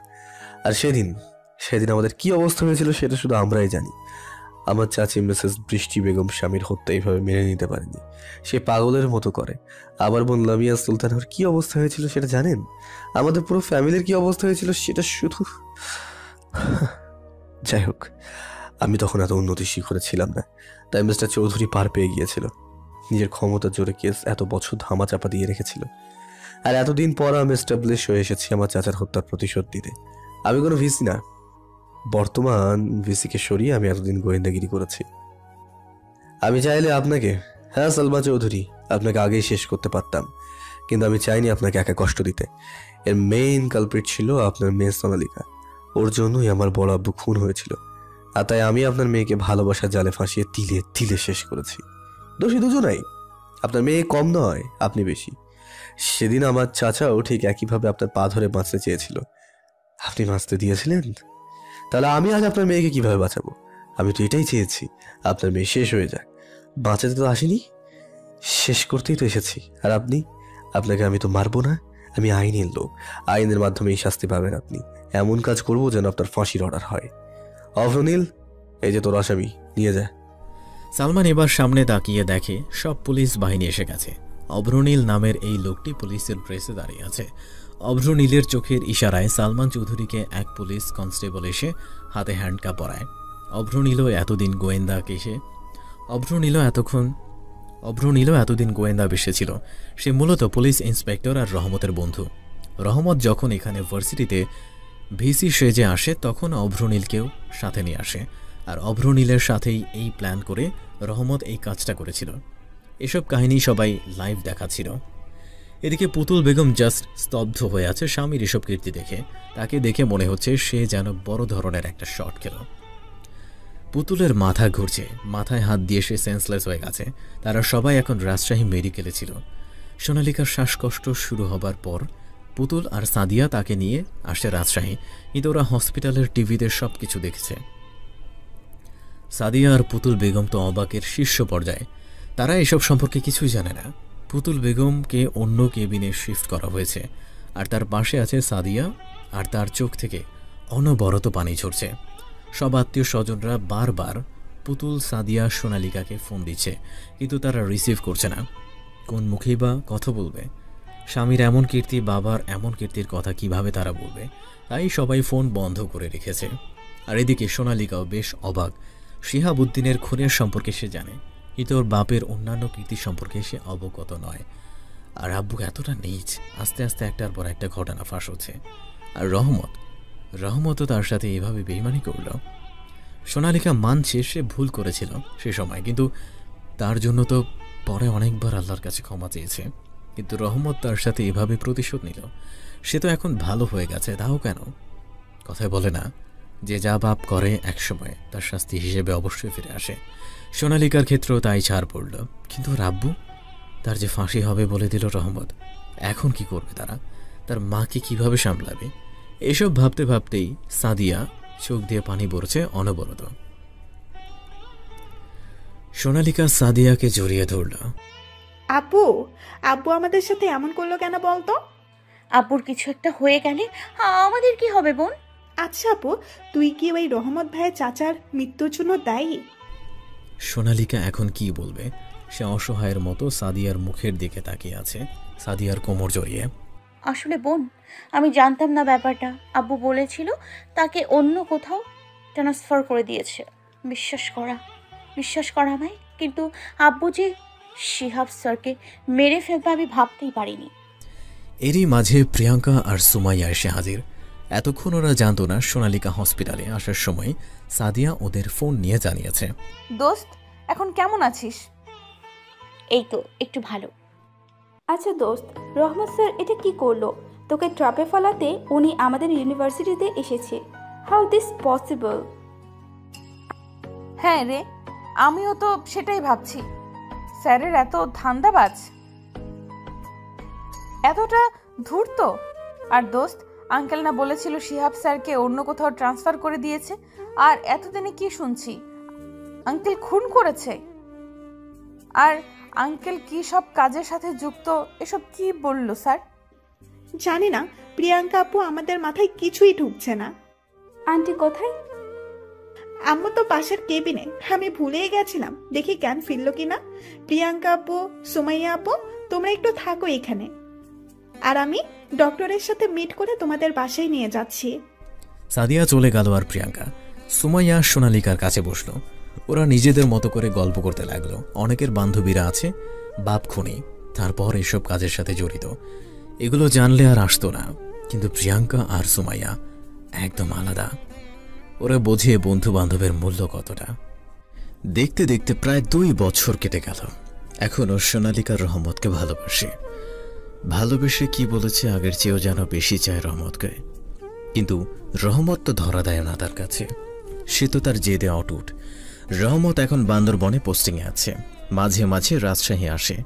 আর সেদিন আমাদের কি অবস্থা হয়েছিল সেটা শুধু আমরাই জানি। আমার চাচি মিসেস বৃষ্টি বেগম স্বামীর হত্যা এইভাবে মেনে নিতে পারেনি, সে পাগলের মতো করে। আমার বোন লামিয়া সুলতানের কি অবস্থা হয়েছিল সেটা জানেন? আমাদের পুরো ফ্যামিলির কি অবস্থা হয়েছিল সেটা শুধু। যাই হোক, আমি তখন এত উন্নতি শিখরে ছিলাম না, তাই মিস্টার চৌধুরী পার পেয়ে গিয়েছিল। নিজের ক্ষমতার জোরে কেস এত বছর ধামাচাপা দিয়ে রেখেছিল। আর এতদিন পর আমি এস্টাবলিশ হয়ে এসেছি আমার চাচার হত্যার প্রতিশোধ দিতে। আমি কোনো ভিসি না, বর্তমান ভিসিকে সরিয়ে আমি এতদিন গোয়েন্দাগিরি করেছি। আমি চাইলে আপনাকে, হ্যাঁ সালমা চৌধুরী, আপনাকে আগেই শেষ করতে পারতাম, কিন্তু আমি চাইনি আপনাকে একা কষ্ট দিতে। এর মেইন কালপ্রিট ছিল আপনার মেয়ে সোনালিকা। ওর জন্যই আমার বড় আব্বু খুন হয়েছিল, আর তাই আমি আপনার মেয়েকে ভালোবাসার জালে ফাঁসিয়ে তিলে তিলে শেষ করেছি। দোষী দুজনাই, আপনার মেয়ে কম নয়, আপনি বেশি। সেদিন আমার চাচাও ঠিক একইভাবে আপনার পা ধরে বাঁচতে চেয়েছিল, আপনি বাঁচতে দিয়েছিলেন। তাহলে আমি আজ আপনার মেয়েকে কিভাবে বাঁচাবো? আমি তো এটাই চেয়েছি, আপনার মেয়ে শেষ হয়ে যাক। বাঁচাতে তো আসিনি, শেষ করতেই তো এসেছি। আর আপনাকে আমি তো মারবো না, আমি আইনের লোক, আইনের মাধ্যমেই শাস্তি পাবেন আপনি। এমন কাজ করবো যেন আপনার ফাঁসির অর্ডার হয়। অভ্রনীল, এই যে তোর আসামি, নিয়ে যা। সালমান এবার সামনে তাকিয়ে দেখে সব পুলিশ বাহিনী এসে গেছে। অভ্রনীল নামের এই লোকটি পুলিশের ড্রেসে দাঁড়িয়ে আছে। অভ্রনীলের চোখের ইশারায় সালমান চৌধুরীকে এক পুলিশ কনস্টেবল এসে হাতে হ্যান্ডকাপ পরায়। অভ্রনীলও এতদিন গোয়েন্দা বেশে ছিল। সে মূলত পুলিশ ইন্সপেক্টর আর রহমতের বন্ধু। রহমত যখন এখানে ভার্সিটিতে ভিসি সেজে আসে তখন অভ্রনীলকেও সাথে নিয়ে আসে, আর অভ্রনীলের সাথেই এই প্ল্যান করে রহমত এই কাজটা করেছিল। এসব কাহিনী সবাই লাইভ দেখাচ্ছিল। এদিকে পুতুল বেগম জাস্ট স্তব্ধ হয়ে আছে স্বামীর এসব কীর্তি দেখে। তাকে দেখে মনে হচ্ছে সে যেন বড় ধরনের একটা শট খেল। পুতুলের মাথা ঘুরছে, মাথায় হাত দিয়ে সে সেন্সলেস হয়ে গেছে। তারা সবাই এখন রাজশাহী মেডিকেলে ছিল। সোনালিকার শ্বাসকষ্ট শুরু হবার পর পুতুল আর সাদিয়া তাকে নিয়ে আসে রাজশাহী, কিন্তু ওরা হসপিটালের টিভিতে সব কিছু দেখেছে। সাদিয়া আর পুতুল বেগম তো অবাকের শীর্ষ পর্যায়ে। তারা এসব সম্পর্কে কিছুই জানে না। পুতুল বেগমকে অন্য কেবিনে শিফট করা হয়েছে, আর তার পাশে আছে সাদিয়া, আর তার চোখ থেকে অনবরত পানি ঝরছে। সব আত্মীয় স্বজনরা বারবার পুতুল, সাদিয়া, সোনালিকাকে ফোন দিচ্ছে, কিন্তু তারা রিসিভ করছে না। কোন মুখেই বা কথা বলবে? স্বামীর এমন কীর্তি, বাবার এমন কীর্তির কথা কিভাবে তারা বলবে? তাই সবাই ফোন বন্ধ করে রেখেছে। আর এদিকে সোনালিকাও বেশ অবাক। শিহাবুদ্দিনের খুনের সম্পর্কে সে জানে, কিন্তু ওর বাপের অন্যান্য কীর্তি সম্পর্কে সে অবগত নয়। আর আব্বু এতটা নীচ, আস্তে আস্তে একটার পর একটা ঘটনা ফাঁস হচ্ছে। আর রহমতও তার সাথে এভাবে বেইমানি করল। সোনালিকা মানছে সে ভুল করেছিল সে সময়, কিন্তু তার জন্য তো পরে অনেকবার আল্লাহর কাছে ক্ষমা চেয়েছে। কিন্তু রহমত তার সাথে এভাবে প্রতিশোধ নিল। সে তো এখন ভালো হয়ে গেছে, তাও কেন? কথায় বলে না, যে যা পাপ করে একসময় তার শাস্তি হিসেবে অবশ্যই ফিরে আসে। সোনালিকার ক্ষেত্রেও তাই ছাড় পড়ল। কিন্তু রাব্বু, তার যে ফাঁসি হবে বলে দিল রহমত, এখন কি করবে তারা? তার মাকে কিভাবে সামলাবে? এসব ভাবতে ভাবতেই সাদিয়া চোখ দিয়ে পানি পড়ছে অনবরত। সোনালিকা সাদিয়াকে জড়িয়ে ধরল। আপু, আব্বু আমাদের সাথে এমন করলো কেন বলতো? আব্বুর কিছু একটা হয়ে গেলে আমাদের কি হবে বোন? আচ্ছা আপু, তুই কি ওই রহমত ভাইয়ের চাচার মৃত্যুর জন্য দায়ী? সোনালিকা এখন কি বলবে? সে অসহায়ের মতো সাদিয়ার মুখের দিকে তাকিয়ে আছে, সাদিয়ার কোমর জড়িয়ে। আসলে বোন, আমি জানতাম না ব্যাপারটা। আব্বু বলেছিল তাকে অন্য কোথাও ট্রান্সফার করে দিয়েছে। বিশ্বাস করা আমায়, কিন্তু আব্বু যে শিহাব স্যারকে মেরে ফেলবে আমি ভাবতেই পারিনি। এরই মাঝে প্রিয়াঙ্কা আর সুমাইয়া এসে হাজির। এতক্ষণ ওরা জানতো না সোনালিকা হসপিটালে আসার সময় সাদিয়া ওদের ফোন নিয়ে জানিয়েছে। দোস্ত, এখন কেমন আছিস? এই তো একটু ভালো। আচ্ছা দোস্ত, রহমত স্যার এটা কি করলো? তোকে ট্রাপে ফেলাতে উনি আমাদের ইউনিভার্সিটিতে এসেছে। How this possible? হ্যাঁ রে, আমিও তো সেটাই ভাবছি। স্যারের এত ধান্দাবাজ, এতটা ধূর্ত। আর দোস্ত, আঙ্কেল না বলেছিল শিহাব স্যারকে অন্য কোথাও ট্রান্সফার করে দিয়েছে? আর এতদিনে কি শুনছি আঙ্কেল খুন করেছে। আর আঙ্কেল কি সব কাজের সাথে যুক্ত, এসব কি বলল স্যার? জানি না, প্রিয়াঙ্কা আপু আমাদের মাথায় কিছুই ঢুকছে না। আন্টি কোথায়? আম্মু তো পাশের কেবিনে, আমি ভুলেই গেছিলাম। দেখি জ্ঞান ফিরল কিনা। প্রিয়াঙ্কা আপু, সুমাইয়া আপু, তোমরা একটু থাকো এখানে, আর আমি ডক্টরের সাথে মিট করে তোমাদের বাসায় নিয়ে যাচ্ছি। সাদিয়া চলে গেল আর প্রিয়াঙ্কা, সুমাইয়া সোনালিকার কাছে বসলো। ওরা নিজেদের মতো করে গল্প করতে লাগলো। অনেকের বান্ধবীরা আছে বাপ খুনি, তারপর এসব কাজের সাথে জড়িত। এগুলো জানলে আর আসতো না, কিন্তু প্রিয়াঙ্কা আর সুমাইয়া একদম আলাদা। ওরা বোঝে বন্ধু বান্ধবের মূল্য কতটা। দেখতে দেখতে প্রায় 2 বছর কেটে গেল। এখনও সোনালিকা রহমতকে ভালোবেসে কি বলেছে, আগের চেয়েও যেন বেশি চায় রহমতকে। কিন্তু রহমত তো ধরা দেয় না তার কাছে। সে তো তার জেদে অটুট। রহমত এখন বান্দরবনে পোস্টিংয়ে আছে, মাঝে মাঝে রাজশাহী আসে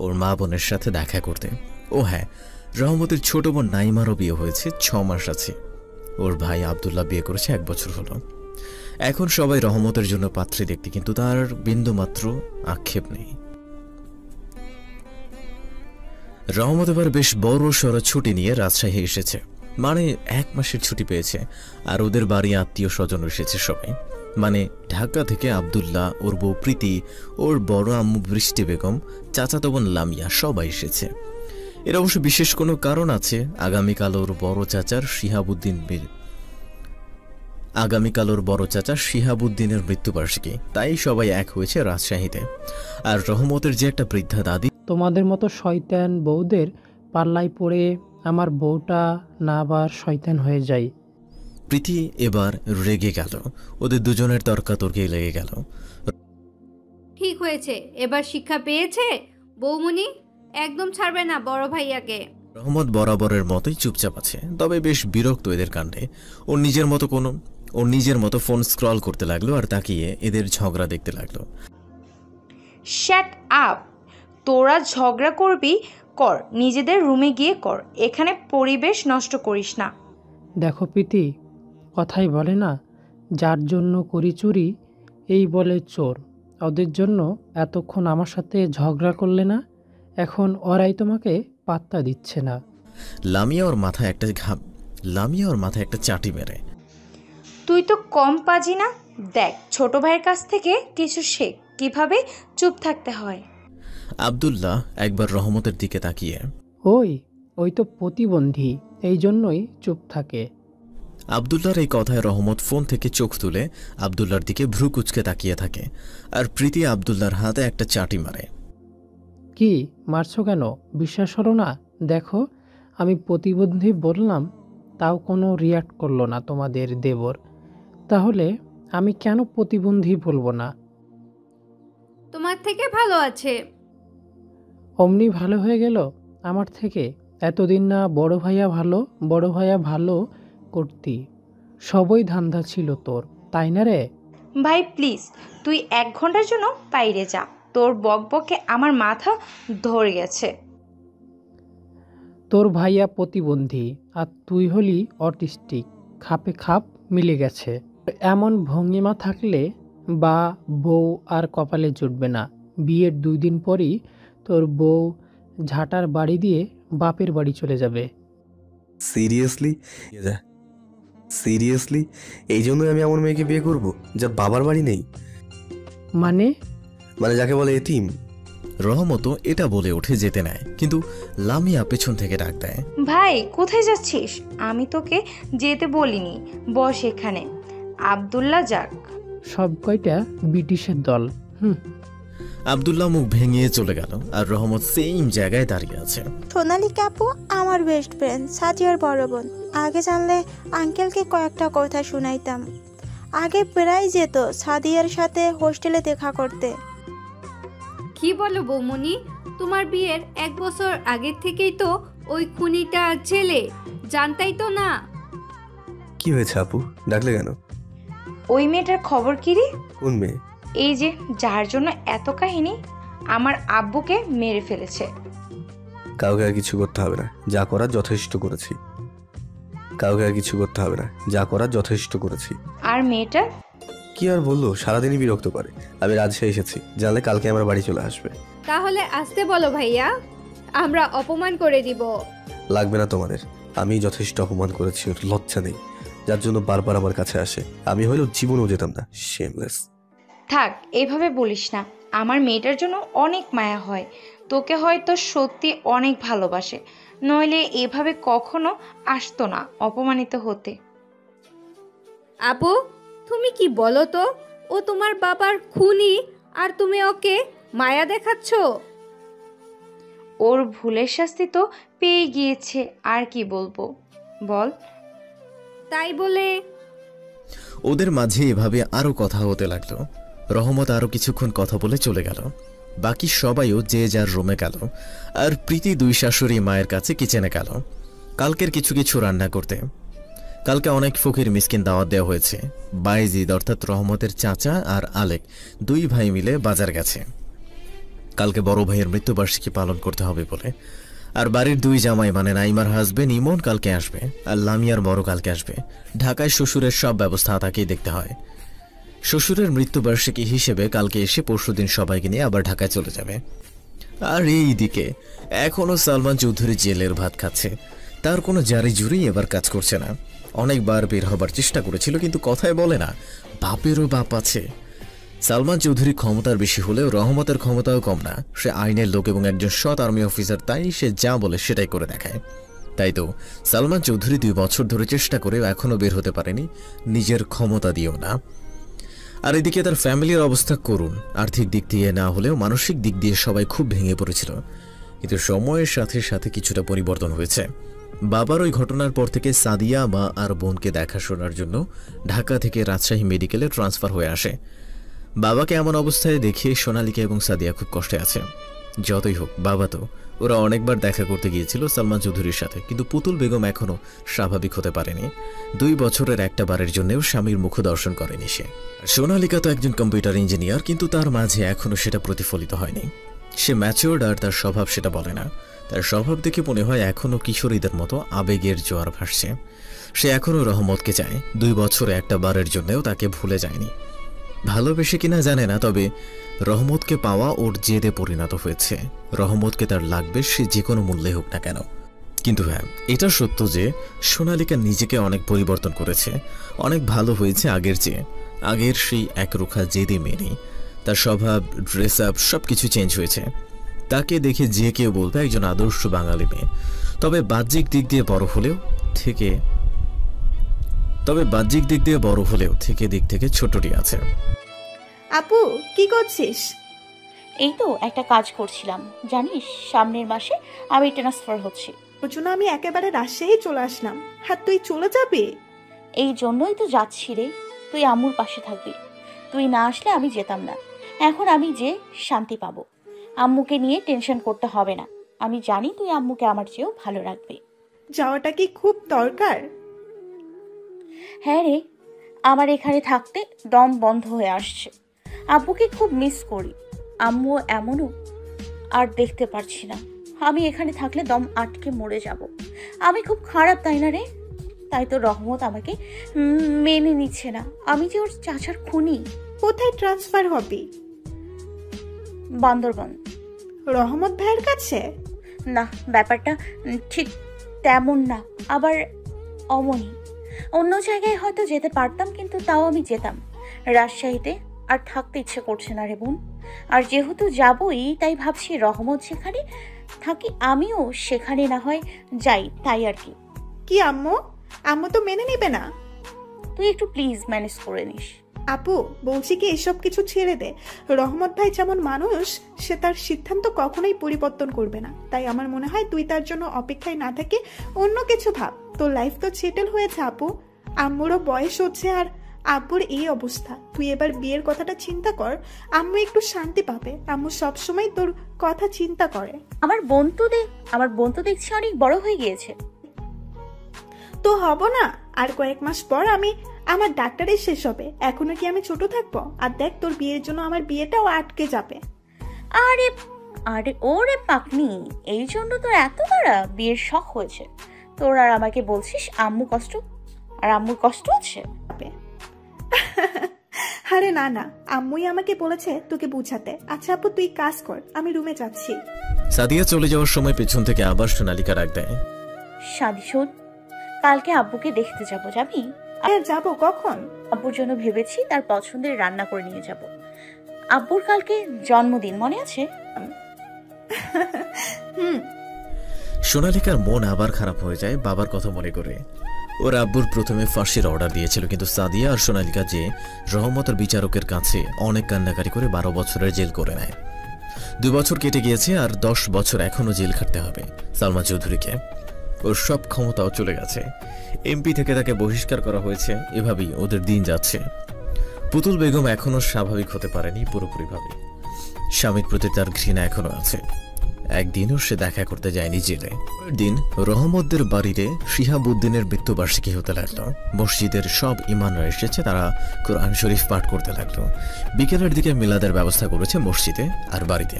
ওর মা বোনের সাথে দেখা করতে। ও হ্যাঁ, রহমতের ছোট বোন নাইমারও বিয়ে হয়েছে, 6 মাস আছে। ওর ভাই আব্দুল্লাহ বিয়ে করেছে 1 বছর হলো। এখন সবাই রহমতের জন্য পাত্রী দেখতে, কিন্তু তার বিন্দুমাত্র আক্ষেপ নেই। রহমত এবার বেশ বড় সড়ো ছুটি নিয়ে রাজশাহী এসেছে, মানে 1 মাসের ছুটি পেয়েছে। আর ওদের বাড়ি আত্মীয় স্বজন এসেছে সবাই, মানে ঢাকা থেকে আব্দুল্লাহ, ওর বউ প্রীতি, ওর বড় আম্মু বৃষ্টি বেগম, চাচাতো বোন লামিয়া সবাই এসেছে। এর অবশ্য বিশেষ কোনো কারণ আছে। আগামীকাল ওর বড় চাচা শিহাবুদ্দিনের মৃত্যুবার্ষিকী, তাই সবাই এক হয়েছে রাজশাহীতে। আর রহমতের যে একটা বৃদ্ধা দাদি, তোমাদের মতো শয়তান বউদের পাল্লায় পড়ে আমার বউটা না আবার শয়তান হয়ে যায়। প্রীতি এবার রেগে গেল, ওদের দুজনের তর্কাতর্কি লেগে গেল। ঠিক হয়েছে, এবার শিক্ষা পেয়েছে বৌমনি, একদম ছাড়বে না বড় ভাইয়াকে। রহমত বরাবরের মতোই চুপচাপ আছে, তবে বেশ বিরক্ত এদের কাণ্ডে। ও নিজের মতো ফোন স্ক্রল করতে লাগলো আর তাকিয়ে এদের ঝগড়া দেখতে লাগলো। শ্যাট আপ, তোরা ঝগড়া করবি কর, নিজেদের রুমে গিয়ে কর, এখানে পরিবেশ নষ্ট করিস না। দেখো প্রীতি, কথাই বলে না, যার জন্য করি চুরি এই বলে চোর। ওদের জন্য এতক্ষণ আমার সাথে ঝগড়া করলে না, এখন ওরাই তোমাকে পাত্তা দিচ্ছে না। লামিয়া ওর মাথায় একটা চাটি মেরে, তুই তো কম পাজি না, দেখ ছোট ভাইয়ের কাছ থেকে কিছু শেখ, কিভাবে চুপ থাকতে হয়। আব্দুল্লাহ একবার রহমতের দিকে তাকিয়ে, ওই তো প্রতিবন্ধী, এই জন্যই চুপ থাকে। আব্দুল্লাহর এই কথায় রহমত ফোন থেকে চোখ তুলে আব্দুল্লাহর দিকে ভ্রু কুচকে তাকিয়ে থাকে, আর প্রীতি আব্দুল্লাহর হাতে একটা চাটি মারে। কি মারছো কেন? বিশ্বাস হলো না? দেখো আমি প্রতিবন্ধী বললাম, তাও কোনো রিয়াক্ট করলো না তোমাদের দেবর, তাহলে আমি কেন প্রতিবন্ধী বলবো না? তোমার থেকে ভালো আছে। অমনি ভালো হয়ে গেল আমার থেকে? এতদিন না বড় ভাইয়া ভালো করতি, সবই ধান্দা ছিল তোর, তাই না রে? ভাই প্লিজ, তুই 1 ঘন্টার জন্য বাইরে যা, তোর বকবকে আমার মাথা ধরে গেছে। তোর ভাইয়া প্রতিবন্ধী আর তুই হলি অটিস্টিক, খাপে খাপ মিলে গেছে। এমন ভঙ্গিমা থাকলে বা বউ আর কপালে জুটবে না। বিয়ের 2 দিন পরই তোর বউ ঝাঁটার বাড়ি দিয়ে বাপের বাড়ি চলে যাবে। সিরিয়াসলি এই জন্য আমি এমন মেয়েকে বিয়ে করব যার বাবার বাড়ি নেই? মানে যাকে বলে এতিম। রহমত এটা বলে উঠে যেতে নেয়, কিন্তু লামিয়া পেছন থেকে ডাক দেয়, ভাই কোথায় যাচ্ছিস? আমি তোকে যেতে বলিনি, বস এখানে। আব্দুল্লাহ যাক। সব কয়টা ব্রিটিশের দল। আব্দুল্লাহ মুখ ভেঙে চলে গেল, আর রহমত সেম জায়গায় দাঁড়িয়ে আছে। সোনালিকা আপু আমার বেস্ট ফ্রেন্ড, সাদিয়ার বড় বোন। আগে জানলে আঙ্কেলকে কয়েকটা কথা শুনাইতাম। আগে প্রায় যেত সাদিয়ার সাথে হোস্টেলে দেখা করতে। কি বলো বৌমনি, তোমার বিয়ের 1 বছর আগের থেকেই তো ওই খুনিটা ছেলে, জানতাই তো না। কি হয়েছে আপু, ডাকলে কেন? ওই মেয়েটার খবর কি রে? কোন মেয়ে? এই যে যার জন্য এত কাহিনী, আমার আব্বুকে মেরে ফেলেছে। কাউকে আর কিছু করতে হবে না, যা করার যথেষ্ট করেছি। আর মেয়েটা কি আর বললো, সারাদিনই বিরক্ত করে। আমি রাজশাহী এসেছি, জানলে কালকে আমার বাড়ি চলে আসবে। তাহলে আসতে বলো ভাইয়া, আমরা অপমান করে দিব। লাগবে না তোমাদের, আমি যথেষ্ট অপমান করেছি, ওর লজ্জা নেই, যার জন্য বারবার আমার কাছে আসে। আমি হয়তো জীবনেও যেতাম না, শেমলেস। থাক, এভাবে বলিস না, আমার মেয়েটার জন্য অনেক মায়া হয়, তোকে হয়তো সত্যি অনেক ভালোবাসে, নইলে এভাবে কখনো আসতো না অপমানিত হতে। আপু তুমি কি বলো তো, ও তোমার বাবার খুনি আর তুমি ওকে মায়া দেখাচ্ছ? ওর ভুলের শাস্তি তো পেয়ে গিয়েছে, আর কি বলবো বল। তাই বলে ওদের মাঝে এভাবে আরো কথা হতে লাগলো। রহমত আরো কিছুক্ষণ কথা বলে চলে গেল, বাকি সবাইও যে যার রুমে গেল, আর প্রীতি 2 শাশুড়ি মায়ের কাছে কিচেনে গেল কালকের কিছু রান্না করতে। কালকে অনেক ফকির মিসকিন দাওয়াত দেওয়া হয়েছে। বাইজিদ অর্থাৎ রহমতের চাচা আর আলেক 2 ভাই মিলে বাজার গেছে কালকে বড় ভাইয়ের মৃত্যুবার্ষিকী পালন করতে হবে বলে। আর বাড়ির 2 জামাই মানে নাইমার হাজবেন্ড ইমন কালকে আসবে, আর লামিয়ার বড় কালকে আসবে। ঢাকায় শ্বশুরের সব ব্যবস্থা তাকেই দেখতে হয়। শ্বশুরের মৃত্যুবার্ষিকী হিসেবে কালকে এসে পরশুদিন সবাইকে নিয়ে আবার ঢাকায় চলে যাবে। আর এইদিকে এখনো সালমান চৌধুরী জেলের ভাত খাচ্ছে। তার কোনো জারি জুরি এবার কাজ করছে না। অনেকবার বের হবার চেষ্টা করেছিল, কিন্তু কথায় বলে না, বাপেরও বাপ আছে। সালমান চৌধুরী ক্ষমতার বেশি হলেও রহমতের ক্ষমতাও কম না। সে আইনের লোক এবং একজন সৎ আর্মি অফিসার, তাই সে যা বলে সেটাই করে দেখায়। তাই তো সালমান চৌধুরী 2 বছর ধরে চেষ্টা করেও এখনো বের হতে পারেনি, নিজের ক্ষমতা দিয়েও না। আর এদিকে তার ফ্যামিলির অবস্থা করুণ। আর্থিক দিক দিয়ে না হলেও মানসিক দিক দিয়ে সবাই খুব ভেঙে পড়েছিল। কিন্তু সময়ের সাথে সাথে কিছুটা পরিবর্তন হয়েছে। বাবার ওই ঘটনার পর থেকে সাদিয়া মা আর বোনকে দেখাশোনার জন্য ঢাকা থেকে রাজশাহী মেডিকেলে ট্রান্সফার হয়ে আসে। বাবাকে এমন অবস্থায় দেখে সোনালিকা এবং সাদিয়া খুব কষ্টে আছে। যতই হোক, বাবা তো, ওরা অনেকবার দেখা করতে গিয়েছিল সালমান চৌধুরীর সাথে, কিন্তু পুতুল বেগম এখনো স্বাভাবিক হতে পারেনি। 2 বছরের একটা বারের জন্যও স্বামীর মুখ দর্শন করেনি সে। সোনালিকা তো একজন কম্পিউটার ইঞ্জিনিয়ার, কিন্তু তার মাঝে এখনো সেটা প্রতিফলিত হয়নি। সে ম্যাচিওর্ড, আর তার স্বভাব সেটা বলে না। তার স্বভাব দেখে মনে হয় এখনো কিশোরীদের মতো আবেগের জোয়ার ভাসছে। সে এখনো রহমতকে চায়। 2 বছরে একটা বারের জন্যও তাকে ভুলে যায়নি। ভালোবেসে কিনা জানে না, তবে রহমতকে পাওয়া ওর জেদে পরিণত হয়েছে। রহমতকে তার লাগবে, সে যে কোনো মূল্যে হোক না কেন। কিন্তু হ্যাঁ, এটা সত্য যে সোনালিকা নিজেকে অনেক পরিবর্তন করেছে। অনেক ভালো হয়েছে আগের চেয়ে। আগের সেই একরোখা জেদে মেয়ে নেই। তার স্বভাব, ড্রেস আপ সবকিছু চেঞ্জ হয়েছে। তাকে দেখে যে কেউ বলবে একজন আদর্শ বাঙালি মেয়ে। তবে বাহ্যিক দিক দিয়ে বড় হলেও থেকে দিক থেকে ছোটটি আছে। আপু কি করছিস? এই তো একটা কাজ করছিলাম। জানিস, সামনের মাসে আমি ট্রান্সফার হচ্ছে। ওর জন্য আমি একেবারে রাজশাহী চলে আসলাম। হ্যাঁ, তুই চলে যাবি? এই জন্যই তো যাচ্ছি রে। তুই আম্মুর পাশে থাকবি। তুই না আসলে আমি যেতাম না। এখন আমি যে শান্তি পাবো। আম্মুকে নিয়ে টেনশন করতে হবে না। আমি জানি তুই আম্মুকে আমার চেয়েও ভালো রাখবি। যাওয়াটা কি খুব দরকার? হ্যাঁ রে, আমার এখানে থাকতে দম বন্ধ হয়ে আসছে। আব্বুকে খুব মিস করি। আম্মু এমনও আর দেখতে পারছি না। আমি এখানে থাকলে দম আটকে মরে যাব। আমি খুব খারাপ, তাই না রে? তাই তো রহমত আমাকে মেনে নিচ্ছে না। আমি যে ওর চাচার খুনি। কোথায় ট্রান্সফার হবি? বান্দরবান। রহমত ভাইয়ের কাছে? না, ব্যাপারটা ঠিক তেমন না। আবার অমনি অন্য জায়গায় হয়তো যেতে পারতাম, কিন্তু তাও আমি যেতাম। রাজশাহীতে আর থাকতে ইচ্ছে করছে না রে বোন। আর যেহেতু যাবই, তাই ভাবছি রহমত যেখানে থাকি আমিও সেখানে না হয় যাই, তাই আর কি। কি আম্মু? আম্মু তো মেনে নেবে না। তুই একটু প্লিজ ম্যানেজ করে নিস। আপু বলছি কি, এসব কিছু ছেড়ে দে। রহমত ভাই যেমন মানুষ, সে তার সিদ্ধান্ত কখনোই পরিবর্তন করবে না। তাই আমার মনে হয় তুই তার জন্য অপেক্ষায় না থেকে অন্য কিছু ভাব। তোর লাইফ তো সেটেল হয়েছে আপু। আম্মুরও বয়স হচ্ছে, আর আব্বুর এই অবস্থা। তুই এবার বিয়ের কথাটা চিন্তা কর। আম্মু একটু শান্তি পাবে। আম্মু সবসময় তোর কথা চিন্তা করে। আমার বোন তো দেখছি অনেক বড় হয়ে গিয়েছে। তো হব না? আর কয়েক মাস পর আমার ডাক্তারের শেষ হবে। এখনো কি আমি ছোট থাকবো? আর দেখ, তোর বিয়ের জন্য আমার বিয়েটাও আটকে যাবে। আরে আরে ওরে পাকনি, এই জন্য তোর এত বড় বিয়ের শখ হয়েছে তোর? আর আমাকে বলছিস আম্মুর কষ্ট হচ্ছে? আরে না না, আম্মুই আমাকে বলেছে তোকে বুঝাতে। আচ্ছা আপু, তুই কাজ কর, আমি রুমে যাচ্ছি। সাদিয়া চলে যাওয়ার সময় পেছন থেকে আবার সোনালিকা ডাক দেয়। শাদি শোন, কালকে আব্বুকে দেখতে যাবো, যাবি? আর যাবো কখন? আব্বুর জন্য ভেবেছি তার পছন্দের রান্না করে নিয়ে যাব। আব্বুর কালকে জন্মদিন, মনে আছে? সোনালিকার মন আবার খারাপ হয়ে যায় বাবার কথা মনে করে। ওর আব্বুর প্রথমে ফাঁসির অর্ডার দিয়েছিল, কিন্তু সাদিয়া আর সোনালিকা যে রহমতের বিচারকের কাছে অনেক কান্নাকারি করে 12 বছরের জেল করে নেয়। 2 বছর কেটে গিয়েছে, আর 10 বছর এখনো জেল খাটতে হবে সালমান চৌধুরীকে। ওর সব ক্ষমতাও চলে গেছে। এমপি থেকে তাকে বহিষ্কার করা হয়েছে। এভাবেই ওদের দিন যাচ্ছে। পুতুল বেগম এখনো স্বাভাবিক হতে পারেনি পুরোপুরিভাবে। স্বামীর প্রতি তার ঘৃণা এখনো আছে। একদিনও সে দেখা করতে যায়নি জেলে। দিন রহমতদের বাড়িতে শিহাবুদ্দিনের মৃত্যুবার্ষিকী হতে লাগলো। মসজিদের সব ইমামরা এসেছে, তারা কোরআন শরীফ পাঠ করতে লাগলো। বিকেলের দিকে মিলাদের ব্যবস্থা করেছে মসজিদে আর বাড়িতে।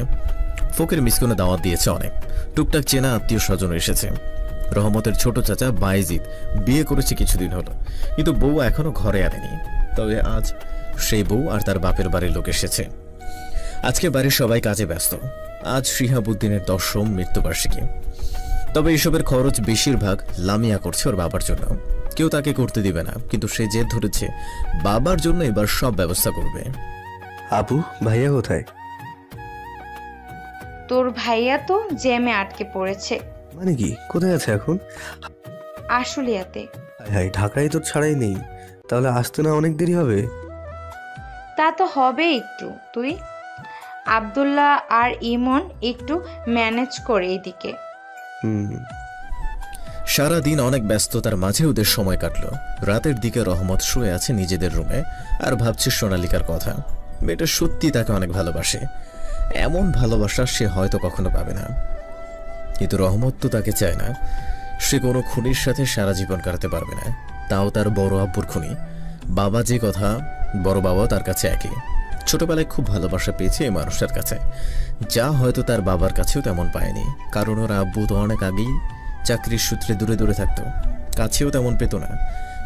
ফকির মিসকুনে দাওয়াত দিয়েছে অনেক। টুকটাক চেনা আত্মীয় স্বজন এসেছে। রহমতের ছোট চাচা বাইজিদ বিয়ে করেছে কিছুদিন হলো, কিন্তু বউ এখনো ঘরে আনেনি। তবে আজ সেই বউ আর তার বাপের বাড়ির লোক এসেছে। আজকে বাড়ির সবাই কাজে ব্যস্ত। আজ শিহাবুদ্দিনের 10ম মৃত্যুবার্ষিকী। তবে এসবের খরচ বেশিরভাগ লামিয়া করছে ওর বাবার জন্য। কেউ তাকে করতে দিবে না, কিন্তু সে জেদ ধরেছে বাবার জন্য এবার সব ব্যবস্থা করবে। আপু, ভাইয়া কোথায়? তোর ভাইয়া তো জ্যামে আটকে পড়েছে। মানে কি, কোথায় আছে এখন? আশুলিয়াতে। হাই, ঢাকায় তো ছাড়াই নেই, তাহলে আসতে না অনেক দেরি হবে? তা তো হবে একটু। তুই আব্দুল্লাহ আর ইমন একটু ম্যানেজ করে এদিকে। সারাদিন অনেক ব্যস্ততার মাঝে ওদের সময় কাটলো। রাতের দিকে রহমত শুয়ে আছে নিজেদের রুমে আর ভাবছে সোনালিকার কথা। মেয়েটা সত্যি তাকে অনেক ভালোবাসে, এমন ভালোবাসা সে হয়তো কখনো পাবে না। কিন্তু রহমত তো তাকে চায় না। সে কোনো খুনির সাথে সারা জীবন কাটাতে পারবে না, তাও তার বড় আব্বুর খুনি। বাবা যে কথা, বড় বাবাও তার কাছে একই। ছোটবেলায় খুব ভালোবাসা পেয়েছে এই মানুষটার কাছে, যা হয়তো তার বাবার কাছেও তেমন পায়নি, কারণ ওর আব্বু তো অনেক আগেই চাকরির সূত্রে দূরে দূরে থাকতো, কাছেও তেমন পেত না।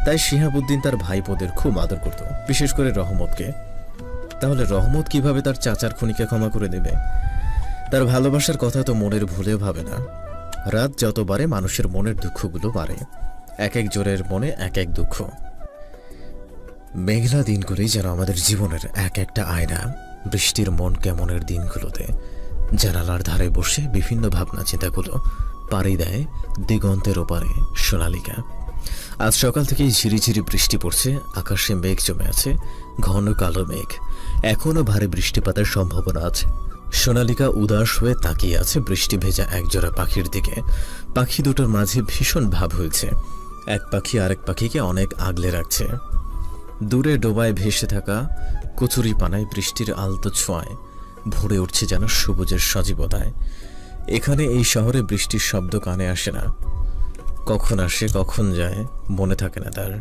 তাই শিহাবুদ্দিন তার ভাইপোদের খুব আদর করত, বিশেষ করে রহমতকে। তাহলে রহমত কিভাবে তার চাচার খুনিকে ক্ষমা করে দেবে? তার ভালোবাসার কথা তো মনের ভুলেও ভাবে না। রাত যত বাড়ে মানুষের মনের দুঃখগুলো বাড়ে, এক এক জোরের মনে এক এক দুঃখ। মেঘলা দিনগুলোই যেন আমাদের জীবনের এক একটা আয়না। বৃষ্টির মন কেমনের দিনগুলোতে জানালার ধারে বসে বিভিন্ন ভাবনা চিন্তাগুলো পাড়ি দেয় দিগন্তের ওপারে সোনালিকা। আজ সকাল থেকেই ঝিরিঝিরি বৃষ্টি পড়ছে, আকাশে মেঘ জমে আছে, ঘন কালো মেঘ। এখনো ভারী বৃষ্টিপাতের সম্ভাবনা আছে। সোনালিকা উদাস হয়ে তাকিয়ে আছে বৃষ্টি ভেজা একজোড়া পাখির দিকে। পাখি দুটোর মাঝে ভীষণ ভাব হয়েছে। এক পাখি আরেক পাখিকে অনেক আগলে রাখছে। দূরে ডোবায় ভেসে থাকা কচুরি পানায় বৃষ্টির আলতো ছোঁয়ায় ভরে উঠছে যেন সবুজের সজীবতায়। এখানে এই শহরে বৃষ্টির শব্দ কানে আসে না, কখন আসে কখন যায় মনে থাকে না তার।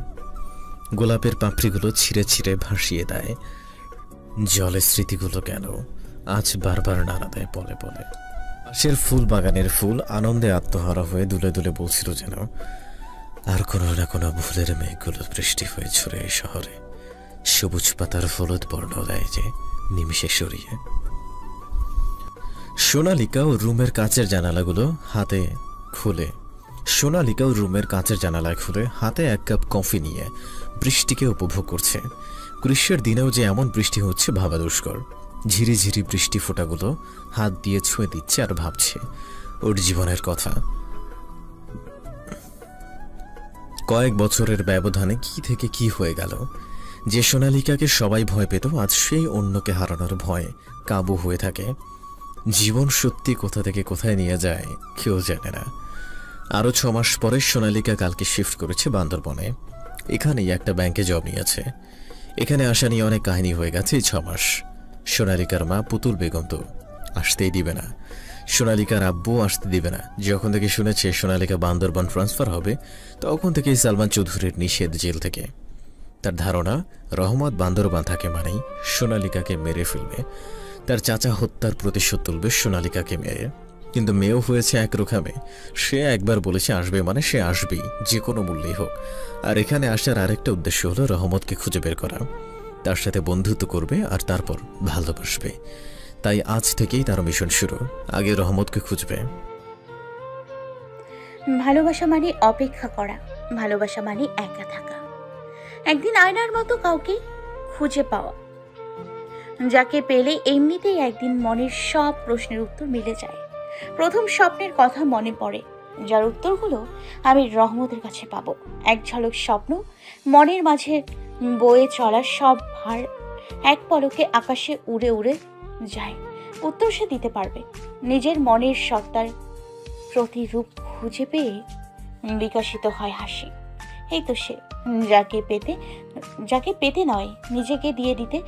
গোলাপের পাপড়িগুলো ছিঁড়ে ছিঁড়ে ভাসিয়ে দেয় জলের স্মৃতিগুলো কেন আজ বারবার নাড়া দেয় পলে পলে। পাশের ফুল বাগানের ফুল আনন্দে আত্মহারা হয়ে দুলে দুলে বলছিল যেন আর কোনো না কোনো ভুলের মেঘগুলো বৃষ্টি হয়ে ছড়ে এই শহরে, সবুজ পাতার হলুদ বর্ণ দেয় যে নিমিষে সরিয়ে। সোনালিকাও রুমের কাচের জানালাগুলো হাতে খুলে সোনালিকাও রুমের কাচের জানালা খুলে হাতে এক কাপ কফি নিয়ে বৃষ্টিকে উপভোগ করছে। গ্রীষ্মের দিনেও যে এমন বৃষ্টি হচ্ছে ভাবা দুষ্কর। ঝিরিঝিরি বৃষ্টি ফোঁটাগুলো হাত দিয়ে ছুঁয়ে দিচ্ছে আর ভাবছে ওর জীবনের কথা। কয়েক বছরের ব্যবধানে কি থেকে কি হয়ে গেল। যে সোনালিকাকে সবাই ভয় পেত আজ সেই অন্যকে হারানোর ভয়ে কাবু হয়ে থাকে। জীবন সত্যি কোথা থেকে কোথায় নিয়ে যায় কেউ জানে না। আরও 6 মাস পরে সোনালিকা কালকে শিফট করেছে বান্দরবনে। এখানেই একটা ব্যাংকে জব নিয়েছে। এখানে আসা নিয়ে অনেক কাহিনী হয়ে গেছে এই 6 মাস। সোনালিকার মা পুতুল বেগম তো আসতেই দিবে না, সোনালিকার আব্বু আসতে দিবে না। যখন থেকে শুনেছে সোনালিকা বান্দরবান ট্রান্সফার হবে তখন থেকেই সালমান চৌধুরীর নিষেধ জেল থেকে। তার ধারণা রহমত বান্দরবান থাকে মানেই সোনালিকাকে মেরে ফেলবে, তার চাচা হত্যার প্রতিশোধ তুলবে সোনালিকাকে মেরে। কিন্তু মেয়েও হয়েছে একরোখা মেয়ে। সে একবার বলেছে আসবে মানে সে আসবেই, যে কোনো মূল্যেই হোক। আর এখানে আসার আরেকটা উদ্দেশ্য হলো রহমতকে খুঁজে বের করা, তার সাথে বন্ধুত্ব করবে আর তারপর ভালোবাসবে। তাই আজ থেকেই তার মিশন শুরু, আগে রহমতকে খুঁজবে। ভালোবাসা মানে অপেক্ষা করা, ভালোবাসা মানে একা থাকা, একদিন আয়নার মতো কাউকে খুঁজে পাওয়া, যাকে পেলে এমনিতেই একদিন মনের সব প্রশ্নের উত্তর মিলে যায়। প্রথম স্বপ্নের কথা মনে পড়ে, যার উত্তরগুলো আমি রহমতের কাছে পাবো। এক ঝলক স্বপ্ন, মনের মাঝে বয়ে চলা সব ভার এক পলকে আকাশে উড়ে উড়ে যায়। উত্তর সে দিতে পারবে। নিজের মনের সত্তার প্রতিরূপ খুঁজে পেয়ে বিকশিত হয় হাসি। এই তো সে, যাকে পেতে নয় নিজেকে দিয়ে দিতে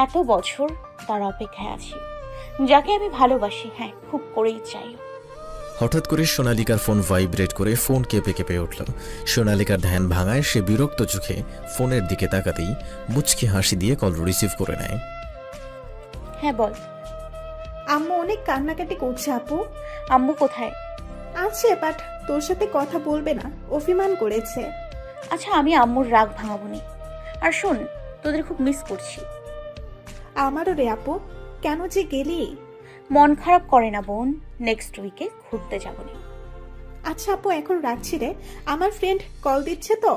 এত বছর তার অপেক্ষায় আছি, যাকে আমি ভালোবাসি, হ্যাঁ খুব করেই চাই। হঠাৎ করে সোনালিকার ফোন ভাইব্রেট করে ফোন কেঁপে কেঁপে উঠল। সোনালিকার ধ্যান ভাঙায় সে বিরক্ত চোখে ফোনের দিকে তাকাতেই মুচকি হাসি দিয়ে কল রিসিভ করে নেয়। হ্যাঁ বল। আম্মু অনেক কান্নাকাটি করছে আপু। আম্মু কোথায়? আছে, বাট তোর সাথে কথা বলবে না, অভিমান করেছে। আচ্ছা আমি আম্মুর রাগ ভাঙাবো নি। আর শোন, তোদের খুব মিস করছি। আমারও রে আপু, কেন যে গেলি? মন খারাপ করে না বোন, নেক্সট উইকে ঘুরতে যাবো না। আচ্ছা আপু, এখন রাখছি রে, আমার ফ্রেন্ড কল দিচ্ছে তো।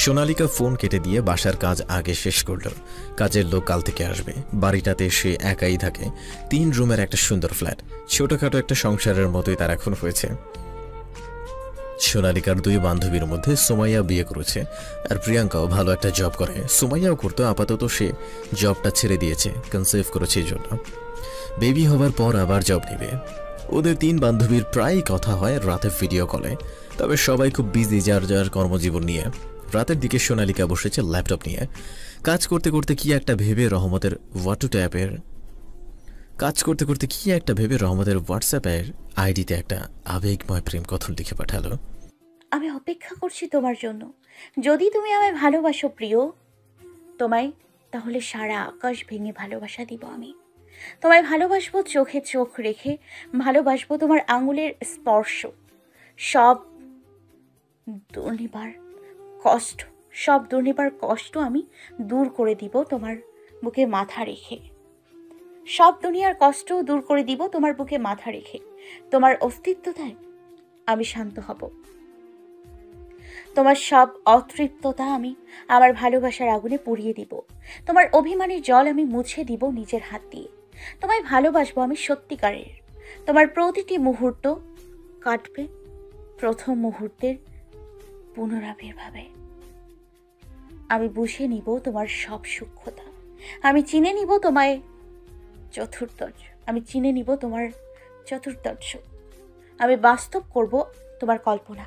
সোনালিকা ফোন কেটে দিয়ে বাসার কাজ আগে শেষ করল। কাজের লোক কাল থেকে আসবে। বাড়িটাতে সে একাই থাকে। 3 রুমের একটা সুন্দর ফ্ল্যাট। ছোটখাটো একটা সংসারের মতোই তার এখন হয়েছে। সোনালিকার 2 বান্ধবীর মধ্যে সুমাইয়া বিয়ে করেছে, আর প্রিয়াঙ্কাও ভালো একটা জব করে। সুমাইয়াও করতো, আপাতত সে জবটা ছেড়ে দিয়েছে, কনসেভ করেছে এই জন্য। বেবি হবার পর আবার জব নেবে। ওদের 3 বান্ধবীর প্রায়ই কথা হয় রাতে ভিডিও কলে, তবে সবাই খুব বিজি যার যার কর্মজীবন নিয়ে। রাতের দিকে সোনালিকা বসেছে ল্যাপটপ নিয়ে। কাজ করতে করতে কি একটা ভেবে রহমতের হোয়াটসঅ্যাপের আইডিতে একটা আবেগময় প্রেম কথন লিখে পাঠালো। আমি অপেক্ষা করছি তোমার জন্য। যদি তুমি আমায় ভালোবাসো প্রিয়, তোমায় তাহলে সারা আকাশ ভেঙে ভালোবাসা দিব আমি। তোমায় ভালোবাসবো চোখে চোখ রেখে, ভালোবাসবো তোমার আঙুলের স্পর্শ। সব দুর্নিবার কষ্ট আমি দূর করে দিব তোমার বুকে মাথা রেখে। সব দুনিয়ার কষ্ট দূর করে দিব তোমার বুকে মাথা রেখে। তোমার অস্তিত্বতায় আমি শান্ত হব। তোমার সব অতৃপ্ততা আমি আমার ভালোবাসার আগুনে পুড়িয়ে দিব। তোমার অভিমানের জল আমি মুছে দিব নিজের হাত দিয়ে। তোমায় ভালোবাসবো আমি সত্যিকারের। তোমার প্রতিটি মুহূর্ত কাটবে প্রথম মুহূর্তের পুনরাবির্ভাবে। আমি বুঝে নিব তোমার সব সূক্ষ্মতা। আমি চিনে নিব তোমার চতুর্দর্শ। আমি বাস্তব করব তোমার কল্পনা।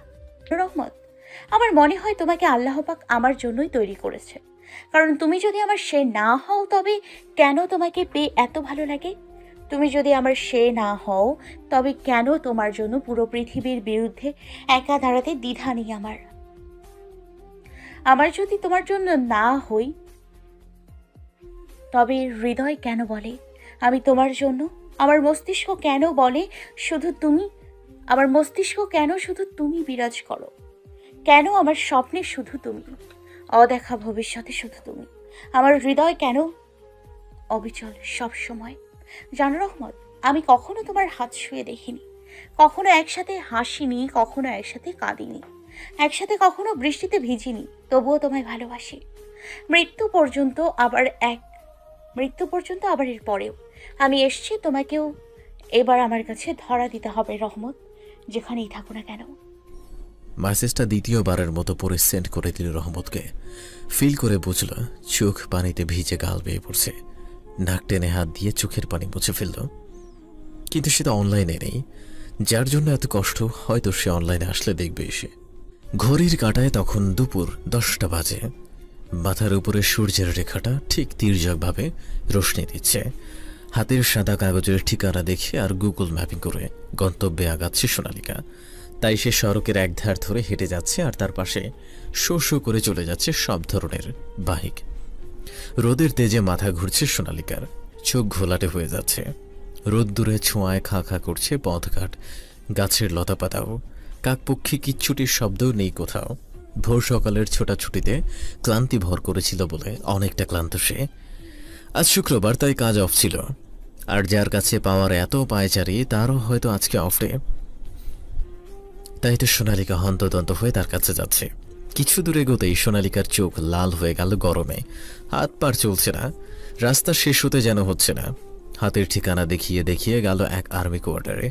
রহমত, আমার মনে হয় তোমাকে আল্লাহ পাক আমার জন্যই তৈরি করেছে। কারণ তুমি যদি আমার সে না হও, তবে কেন তোমাকে পেয়ে এত ভালো লাগে? তুমি যদি আমার সে না হও, তবে কেন তোমার জন্য পুরো পৃথিবীর বিরুদ্ধে একা দাঁড়াতে দ্বিধা নেই আমার যদি তোমার জন্য না হই, তবে হৃদয় কেন বলে আমি তোমার জন্য? আমার মস্তিষ্ক কেন বলে শুধু তুমি? আমার মস্তিষ্ক কেন শুধু তুমি বিরাজ করো? কেন আমার স্বপ্নে শুধু তুমি? অদেখা ভবিষ্যতে শুধু তুমি। আমার হৃদয় কেন অবিচল সব সময়? জানো রহমত, আমি কখনো তোমার হাত ছুঁয়ে দেখিনি, কখনো একসাথে হাসিনি, কখনো একসাথে কাঁদিনি, একসাথে কখনো বৃষ্টিতে ভিজিনি, তবুও তোমায় ভালোবাসি। মৃত্যু পর্যন্ত আবার এর পরেও আমি এসছি। তোমাকেও এবার আমার কাছে ধরা দিতে হবে রহমত, যেখানেই থাকো না কেন। মেসেজটা দ্বিতীয়বারের মতো পরে সেন্ড করে দিল রহমতকে। ফিল করে বুঝল চোখ পানিতে ভিজে গাল বেয়ে পড়ছে। নাক টেনে হাত দিয়ে চোখের পানি মুছে ফেলল। কিন্তু সে তো অনলাইনে নেই, যার জন্য এত কষ্ট। হয়তো সে অনলাইনে আসলে দেখবে এসে। ঘড়ির কাঁটায় তখন দুপুর 10টা বাজে। মাথার উপরে সূর্যের রেখাটা ঠিক তির্যকভাবে রোশনি দিচ্ছে। হাতের সাদা কাগজের ঠিকানা দেখে আর গুগল ম্যাপিং করে গন্তব্যে আগাচ্ছে সোনালিকা। তাই সে সড়কের একধার ধরে হেঁটে যাচ্ছে, আর তার পাশে শো শো করে চলে যাচ্ছে সব ধরনের বাইক। রোদের তেজে মাথা ঘুরছে সোনালিকার, চোখ ঘোলাটে হয়ে যাচ্ছে। রোদ্দুরে ছোঁয়ায় খা খা করছে পথঘাট, গাছের লতাপাতাও। কাকপক্ষী কিচ্ছুটির শব্দও নেই কোথাও। ভোর সকালের ছোটাছুটিতে ক্লান্তি ভর করেছিল বলে অনেকটা ক্লান্ত সে। আজ শুক্রবার, তাই কাজ অফ ছিল। আর যার কাছে পাওয়ার এত পায়চারি, তারও হয়তো আজকে অফ ডে। তাই তো সোনালিকা হন্তদন্ত হয়ে তার কাছে যাচ্ছে। কিছু দূর এগোতেই সোনালিকার চোখ লাল হয়ে গেল গরমে। হাত পার চলছে না, রাস্তা শেষ হতে যেন হচ্ছে না। হাতের ঠিকানা দেখিয়ে দেখিয়ে গেল এক আর্মি কোয়ার্টারে।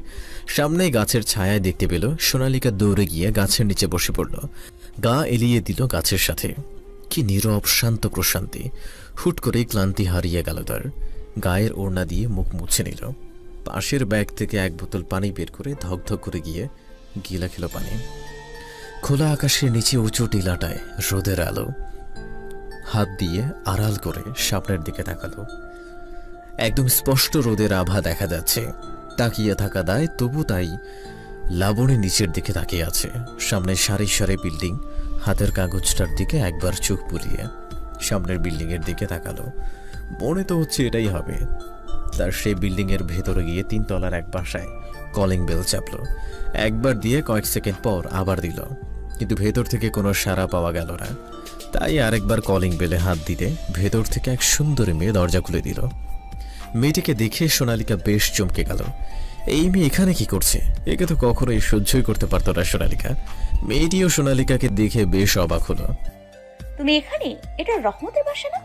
সামনেই গাছের ছায়ায় দেখতে পেল। সোনালিকা দৌড়ে গিয়ে গাছের নিচে বসে পড়ল, গা এলিয়ে দিল গাছের সাথে। কি নীরব শান্ত প্রশান্তি। হুট করেই ক্লান্তি হারিয়ে গেল তার। গায়ের ওড়না দিয়ে মুখ মুছে নিল। পাশের ব্যাগ থেকে এক বোতল পানি বের করে ধকধক করে গিয়ে গিলা খেল পানি। খোলা আকাশের নিচে উঁচু টিলাটায় রোদের আলো। হাত দিয়ে আড়াল করে সামনের দিকে তাকালো। একদম স্পষ্ট রোদের আভা দেখা যাচ্ছে। তাকিয়ে থাকা দায়, তবু তাই লাবণী নিচের দিকে তাকিয়ে আছে। সামনে সারি সারি বিল্ডিং। হাতের কাগজটার দিকে একবার চোখ বুলিয়ে সামনের বিল্ডিংয়ের দিকে তাকালো। মনে তো হচ্ছে এটাই হবে। তার সেই বিল্ডিংয়ের ভেতরে গিয়ে 3 তলার এক বাসায় কলিং বেল চাপল। একবার দিয়ে কয়েক সেকেন্ড পর আবার দিল, কিন্তু ভেতর থেকে কোনো সাড়া পাওয়া গেল না। তাই আরেকবার কলিং বেলে হাত দিতে ভেতর থেকে এক সুন্দরী মেয়ে দরজা খুলে দিল। মেয়েটিকে দেখে সোনালিকা বেশ চমকে গেল। এই মেয়ে এখানে কি করছে? একে তো কখনোই সহ্যই করতে পারত না সোনালিকা। মেয়েটিও সোনালিকাকে দেখে বেশ অবাক হলো। তুমি এখানে? এটা রহমতের বাসা না?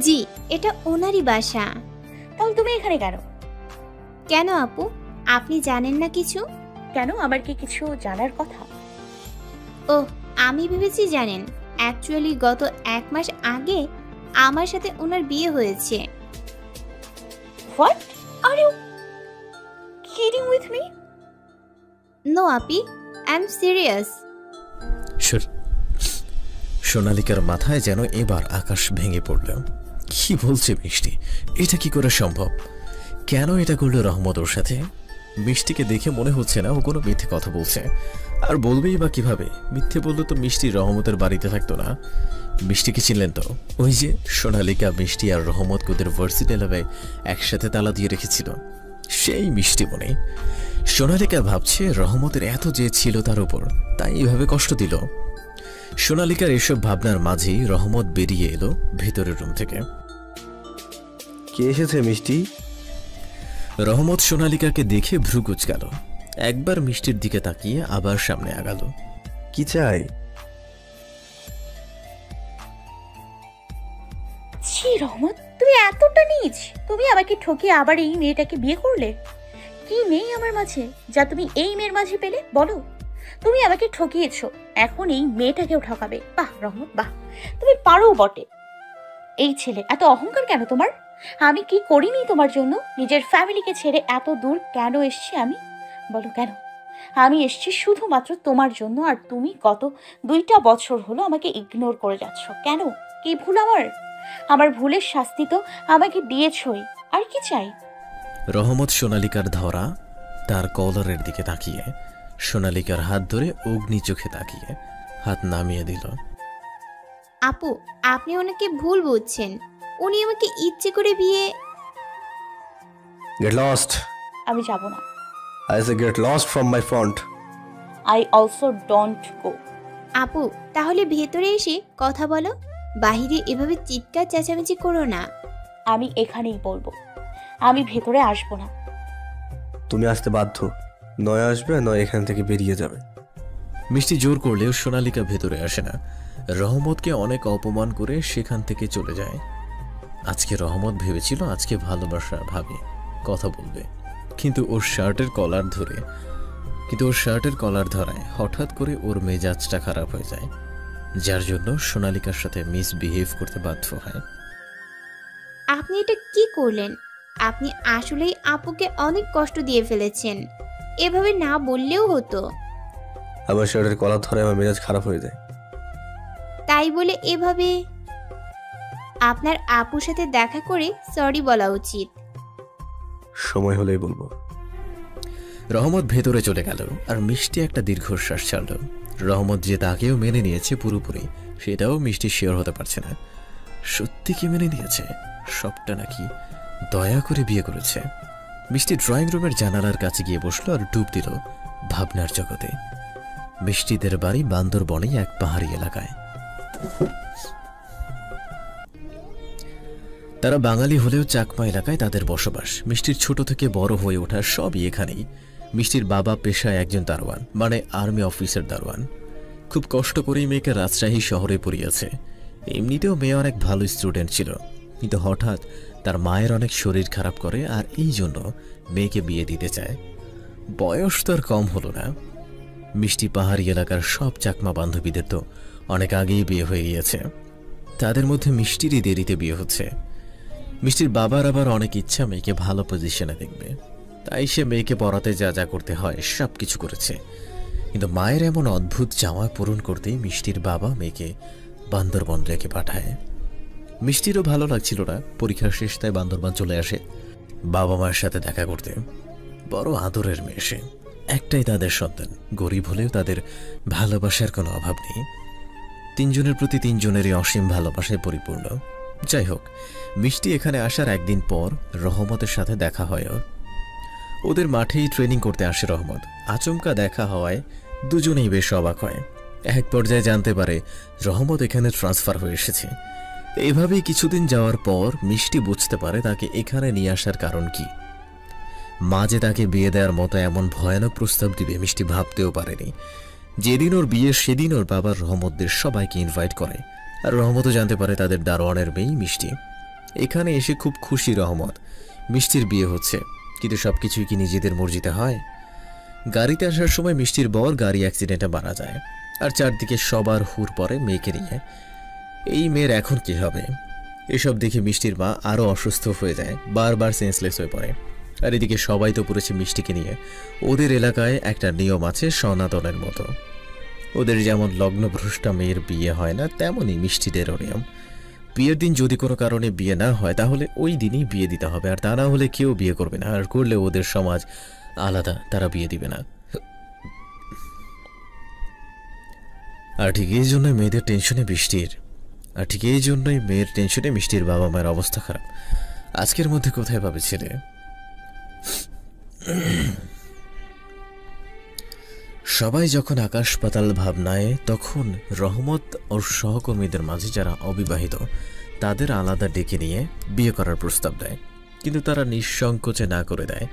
জি, এটা ওনারই বাসা। তাহলে তুমি এখানে কেন? কেন আপু, আপনি জানেন না কিছু? কেন, আমার কি কিছু জানার কথা? ও, আমি ভেবেছি জানেন। অ্যাকচুয়ালি গত 1 মাস আগে আমার সাথে ওনার বিয়ে হয়েছে। What? Are you kidding with me? No আপি, আই এম সিরিয়াস। সোনালিকার মাথায় যেন এবার আকাশ ভেঙে পড়ল। কি বলছে মিষ্টি? এটা কি করে সম্ভব? কেন এটা করলো রহমত ওর সাথে? মিষ্টিকে দেখে মনে হচ্ছে না ও কোনো মিথ্যে কথা বলছে। আর বলবেই বা কিভাবে? মিথ্যে বললে তো মিষ্টি রহমতের বাড়িতে থাকতো না। মিষ্টিকে চিনলেন তো? ওই যে সোনালিকা মিষ্টি আর রহমত ওদের ভার্সিটি ল্যাবে একসাথে তালা দিয়ে রেখেছিল, সেই মিষ্টি মনে। সোনালিকা ভাবছে রহমতের এত যে ছিল তার উপর, তাই এভাবে কষ্ট দিল। সোনালিকার এসব ভাবনার মাঝেই রহমত বেরিয়ে এলো ভেতরের রুম থেকে। কে এসেছে মিষ্টি? রহমত সোনালিকাকে দেখে ভ্রু কুঁচকাল, একবার মিষ্টির দিকে তাকিয়ে আবার সামনে আগালো। কি চাই? ছি রহমত, তুমি এতটা নীচ! তুমি আমাকে ঠকিয়ে আবার এই মেয়েটাকে বিয়ে করলে। কি নেই আমার মাঝে যা তুমি এই মেয়ের মাঝে পেলে বলো? তুমি আমাকে ঠকিয়েছো, এখন এই মেয়েটাকেও ঠকাবে। বাহ রহমত বাহ, তুমি পারো বটে। এই ছেলে, এত অহংকার কেন তোমার? আমি কি করিনি তোমার জন্য? নিজের ফ্যামিলিকে ছেড়ে এত দূর কেন এসছি আমি? বলো কেন? আমি এসছি শুধুমাত্র তোমার জন্য, আর তুমি গত 2টা বছর হলো আমাকে ইগনোর করে যাচ্ছ। কেন? কি ভুল আমার? আমার ভুলের শাস্তি তো আমাকে দিয়েছই, আর কি চাই? রহমত সোনালিকার ধরা তার কলারের দিকে তাকিয়ে সোনালিকার হাত ধরে অগ্নি চোখে তাকিয়ে হাত নামিয়ে দিল। আপু, আপনি ওনাকে ভুল বুঝছেন। উনি আমাকে ইচ্ছে করে বিয়ে। Get lost. আমি যাব না। I say get lost from my front. I also don't go. আপু, তাহলে ভেতরে এসে কথা বলো, বাহিরে এভাবে চিৎকার চেঁচামেচি করো না। আমি এখানেই বলবো, আমি ভেতরে আসবো না। তুমি আসতে বাধ্য, নয় আসবে নয় এখান থেকে বেরিয়ে যাবে। মিষ্টি জোর করলেও সোনালিকা ভেতরে আসে না। রহমতকে অনেক অপমান করে সেখান থেকে চলে যায়। আজকে রহমত ভেবেছিল আজকে ভালোবাসা ভাবে কথা বলবে, কিন্তু ওর শার্টের কলার ধরায় হঠাৎ করে ওর মেজাজটা খারাপ হয়ে যায়, যার জন্য সোনালিকার সাথে মিসবিহেভ করতে বাধ্য হয়। আপনি এটা কি করলেন? আপনি আসলেই আপুকে অনেক কষ্ট দিয়ে ফেলেছেন। এভাবে না বললেও হতো। আমার শার্টের কলার ধরে আমার মেজাজ খারাপ হয়ে যায়। তাই বলে এভাবে? আপনার আপুর সাথে দেখা করে সরি বলা উচিত। সময় হলেই বলবো। রহমত ভেতরে চলে গেল আর মিষ্টি একটা দীর্ঘশ্বাস ছাড়ল। রহমত যে তাকেও মেনে নিয়েছে পুরোপুরি, সেটাও মিষ্টি শিওর হতে পারছে না। সত্যি কি মেনে নিয়েছে? সবটা নাকি দয়া করে বিয়ে করেছে? মিষ্টি ড্রয়িং রুমের জানালার কাছে গিয়ে বসলো আর ডুব দিল ভাবনার জগতে। মিষ্টিদের বাড়ি বান্দরবনে এক পাহাড়ি এলাকায়। তারা বাঙালি হলেও চাকমা এলাকায় তাদের বসবাস। মিষ্টির ছোট থেকে বড় হয়ে ওঠা সবই এখানেই। মিষ্টির বাবা পেশায় একজন দারোয়ান, মানে আর্মি অফিসার দারোয়ান। খুব কষ্ট করেই মেয়েকে রাজশাহী শহরে পড়িয়েছে। এমনিতেও মেয়ে অনেক ভালো স্টুডেন্ট ছিল, কিন্তু হঠাৎ তার মায়ের অনেক শরীর খারাপ করে, আর এই জন্য মেয়েকে বিয়ে দিতে চায়। বয়স তো আর কম হলো না। মিষ্টি পাহাড়ি এলাকার সব চাকমা বান্ধবীদের তো অনেক আগেই বিয়ে হয়ে গিয়েছে, তাদের মধ্যে মিষ্টিরই দেরিতে বিয়ে হচ্ছে। মিষ্টির বাবার আবার অনেক ইচ্ছা মেয়েকে ভালো পজিশনে দেখবে, তাই সে মেয়েকে পড়াতে যা যা করতে হয় সব কিছু করেছে। কিন্তু মায়ের এমন অদ্ভুত চাওয়া পূরণ করতেই মিষ্টির বাবা মেয়েকে বান্দরবন রেখে পাঠায়। মিষ্টিরও ভালো লাগছিল না, পরীক্ষার শেষ তাই বান্দরবান চলে আসে বাবা মায়ের সাথে দেখা করতে। বড় আদরের মেয়ে সে, একটাই তাদের সন্তান। গরিব হলেও তাদের ভালোবাসার কোনো অভাব নেই। তিনজনের প্রতি তিনজনেরই অসীম ভালোবাসায় পরিপূর্ণ। যাই হোক, মিষ্টি এখানে আসার একদিন পর রহমতের সাথে দেখা হয় ওর। ওদের মাঠেই ট্রেনিং করতে আসে রহমত। আচমকা দেখা হওয়ায় দুজনেই বেশ অবাক হয়। এক পর্যায়ে জানতে পারে রহমত এখানে ট্রান্সফার হয়ে এসেছে। এইভাবেই কিছুদিন যাওয়ার পর মিষ্টি বুঝতে পারে তাকে এখানে নিয়ে আসার কারণ কি। মা যে তাকে বিয়ে দেওয়ার মতো এমন ভয়ানক প্রস্তাব দিবে মিষ্টি ভাবতেও পারেনি। যেদিন ওর বিয়ে সেদিন ওর বাবার রহমতদের সবাইকে ইনভাইট করে, আর রহমতও জানতে পারে তাদের দারোয়ানের মেয়েই মিষ্টি। এখানে এসে খুব খুশি রহমত, মিষ্টির বিয়ে হচ্ছে। কিন্তু সবকিছুই কি নিজেদের মর্জিতে হয়? গাড়িতে আসার সময় মিষ্টির বর গাড়ি অ্যাক্সিডেন্টে মারা যায়, আর চারদিকে সবার হুর পড়ে মেয়েকে নিয়ে। এই মেয়ের এখন কি হবে? এসব দেখে মিষ্টির মা আরও অসুস্থ হয়ে যায়, বারবার সেন্সলেস হয়ে পড়ে। আর এদিকে সবাই তো পড়েছে মিষ্টিকে নিয়ে। ওদের এলাকায় একটা নিয়ম আছে সনাতনের মতো, ওদের যেমন লগ্নভ্রষ্টা মেয়ের বিয়ে হয় না, তেমনই মিষ্টিদেরও নিয়ম। বিয়ের দিন যদি কোনো কারণে বিয়ে না হয় তাহলে ওই দিনই বিয়ে দিতে হবে, আর তা না হলে কেউ বিয়ে করবে না। আর করলে ওদের সমাজ আলাদা, তারা বিয়ে দিবে না। আর ঠিক এই জন্যই মেয়েদের টেনশনে মেয়ের টেনশনে মিষ্টির বাবা মায়ের অবস্থা খারাপ। আজকের মধ্যে কোথায় পাবে ছেলে? সবাই যখন আকাশ পাতাল ভাবনায়, তখন রহমত ওর সহকর্মীদের মাঝে যারা অবিবাহিত তাদের আলাদা ডেকে নিয়ে বিয়ে করার প্রস্তাব দেয়। কিন্তু তারা নিঃসংকোচে না করে দেয়।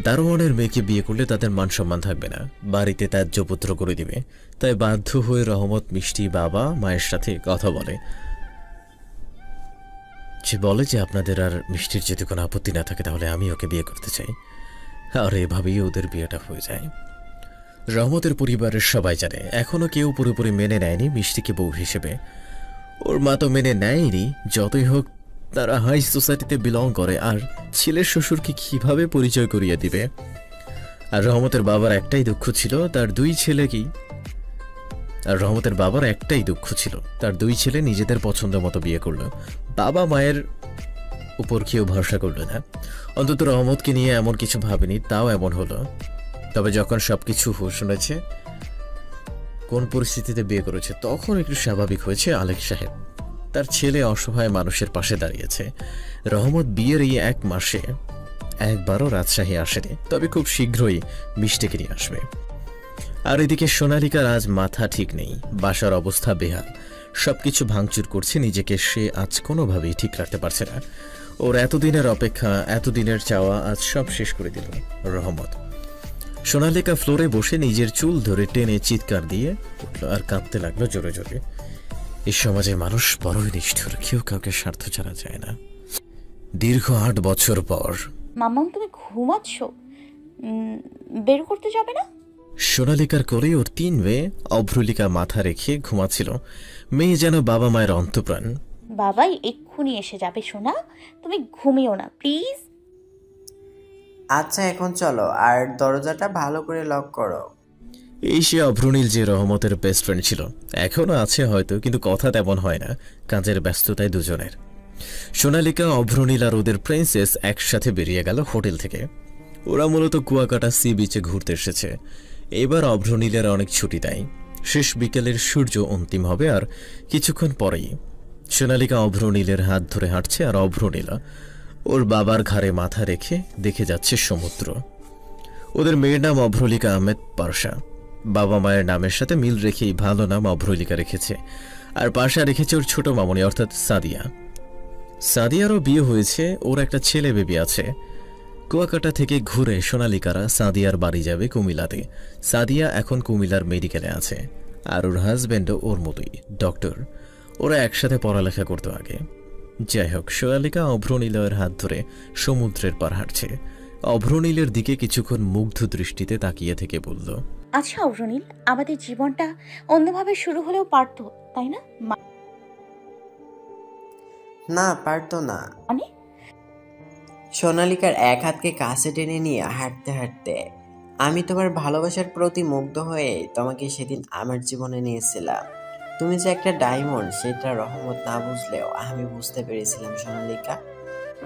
দারোয়ানের মেয়েকে বিয়ে করলে তাদের মান সম্মান থাকবে না, বাড়িতে ত্যায্যপুত্র করে দিবে। তাই বাধ্য হয়ে রহমত মিষ্টি বাবা মায়ের সাথে কথা বলে। সে বলে যে আপনাদের আর মিষ্টির যদি কোনো আপত্তি না থাকে তাহলে আমি ওকে বিয়ে করতে চাই। আর এভাবেই ওদের বিয়েটা হয়ে যায়। রহমতের পরিবারের সবাই জানে এখনো কেউ পুরোপুরি মেনে নেয়নি মিষ্টিকে বউ হিসেবে। ওর মা তো মেনে নেয়নি। যতই হোক তারা হাই সোসাইটিতে বিলং করে, আর ছেলের শ্বশুরকে কিভাবে পরিচয় করিয়ে দিবে? আর রহমতের বাবার একটাই দুঃখ ছিল তার দুই ছেলে নিজেদের পছন্দ মতো বিয়ে করলো। বাবা মায়ের উপর কেউ ভরসা করলো না। অন্তত রহমতকে নিয়ে এমন কিছু ভাবেনি, তাও এমন হলো। তবে যখন সবকিছু শুনেছে কোন পরিস্থিতিতে বিয়ে করেছে, তখন একটু স্বাভাবিক হয়েছে আলেক সাহেব। তার ছেলে অসহায় মানুষের পাশে দাঁড়িয়েছে। রহমত বিয়ের এই 1 মাসে একবারও রাজশাহী আসেনি, তবে খুব শীঘ্রই মিষ্টিকে নিয়ে আসবে। আর এদিকে সোনালিকার আজ মাথা ঠিক নেই, বাসার অবস্থা বেহাল, সবকিছু ভাঙচুর করছে নিজেকে। সে আজ কোনোভাবেই ঠিক রাখতে পারছে না। ওর এতদিনের অপেক্ষা, এতদিনের চাওয়া আজ সব শেষ করে দিল রহমত। সোনালিকা ফ্লোরে বসে নিজের চুল ধরে টেনে চিৎকার দিয়ে উঠল আর কাঁদতে লাগলো জোরে জোরে। এই সমাজের মানুষ বড়ই নিষ্ঠুর, কেউ কাউকে স্বার্থ ছাড়া যায় না। দীর্ঘ 8 বছর পর। মাম্মাম তুমি ঘুমাচ্ছ? বের করতে যাবে না? সোনালিকার কোলে ওর 3 মেয়ে অভ্রলিকা মাথা রেখে ঘুমাচ্ছিল। মেয়ে যেন বাবা মায়ের অন্তঃপ্রাণ। বাবাই এক্ষুনি এসে যাবে সোনা, তুমি ঘুমিও না প্লিজ। আচ্ছা এখন চলো, আর দরজাটা ভালো করে লক করো। এই সে অভ্রনীল যে রহমতের বেস্ট ফ্রেন্ড ছিল, এখনো আছে হয়তো, কিন্তু কথা তেমন হয় না, কাজের ব্যস্ততায় দুজনের। সোনালিকা, অভ্রনীল আর ওদের প্রিন্সেস একসাথে বেরিয়ে গেল হোটেল থেকে। ওরা মূলত কুয়াকাটা সি বিচে ঘুরতে এসেছে। এবার অভ্রনীলের অনেক ছুটি দেয়। শেষ বিকেলের সূর্য অন্তিম হবে আর কিছুক্ষণ পরেই। সোনালিকা অভ্রনীলের হাত ধরে হাঁটছে, আর অভ্রনীলা ওর বাবার ঘাড়ে মাথা রেখে দেখে যাচ্ছে সমুদ্র। ওদের মেয়ের নাম অভ্রলিকা আহমেদ পারসা। বাবা মায়ের নামের সাথে মিল রেখেই ভালো নাম অভ্রলিকা রেখেছে। আর পারসা রেখেছে ওর ছোট মামনি অর্থাৎ সাদিয়া। সাদিয়ারও বিয়ে হয়েছে, ওর একটা ছেলে বেবি আছে। কুয়াকাটা থেকে ঘুরে সোনালিকারা সাদিয়ার বাড়ি যাবে কুমিল্লাতে। সাদিয়া এখন কুমিল্লার মেডিকেলে আছে, আর ওর হাজব্যান্ডও ওর মতোই ডক্টর। ওরা একসাথে পড়ালেখা করতো আগে। যাই হোক, সোনালিকা অভ্রনীলের হাত ধরে সমুদ্রের পার হাঁটছে। অভ্রনীলের দিকে কিছুক্ষণ মুগ্ধ দৃষ্টিতে তাকিয়ে থেকে বলল, আচ্ছা অভ্রনীল, আমাদের জীবনটা অন্যভাবে শুরু হলেও পারতো, তাই না? না, পারতো না। মানে? সোনালিকার এক হাতকে কাছে টেনে নিয়ে হাঁটতে হাঁটতে, আমি তোমার ভালোবাসার প্রতি মুগ্ধ হয়ে তোমাকে সেদিন আমার জীবনে নিয়েছিলাম। তুমি যে একটা ডায়মন্ড, সেটা রহমত না বুঝলেও আমি বুঝতে পেরেছিলাম সোনালিকা।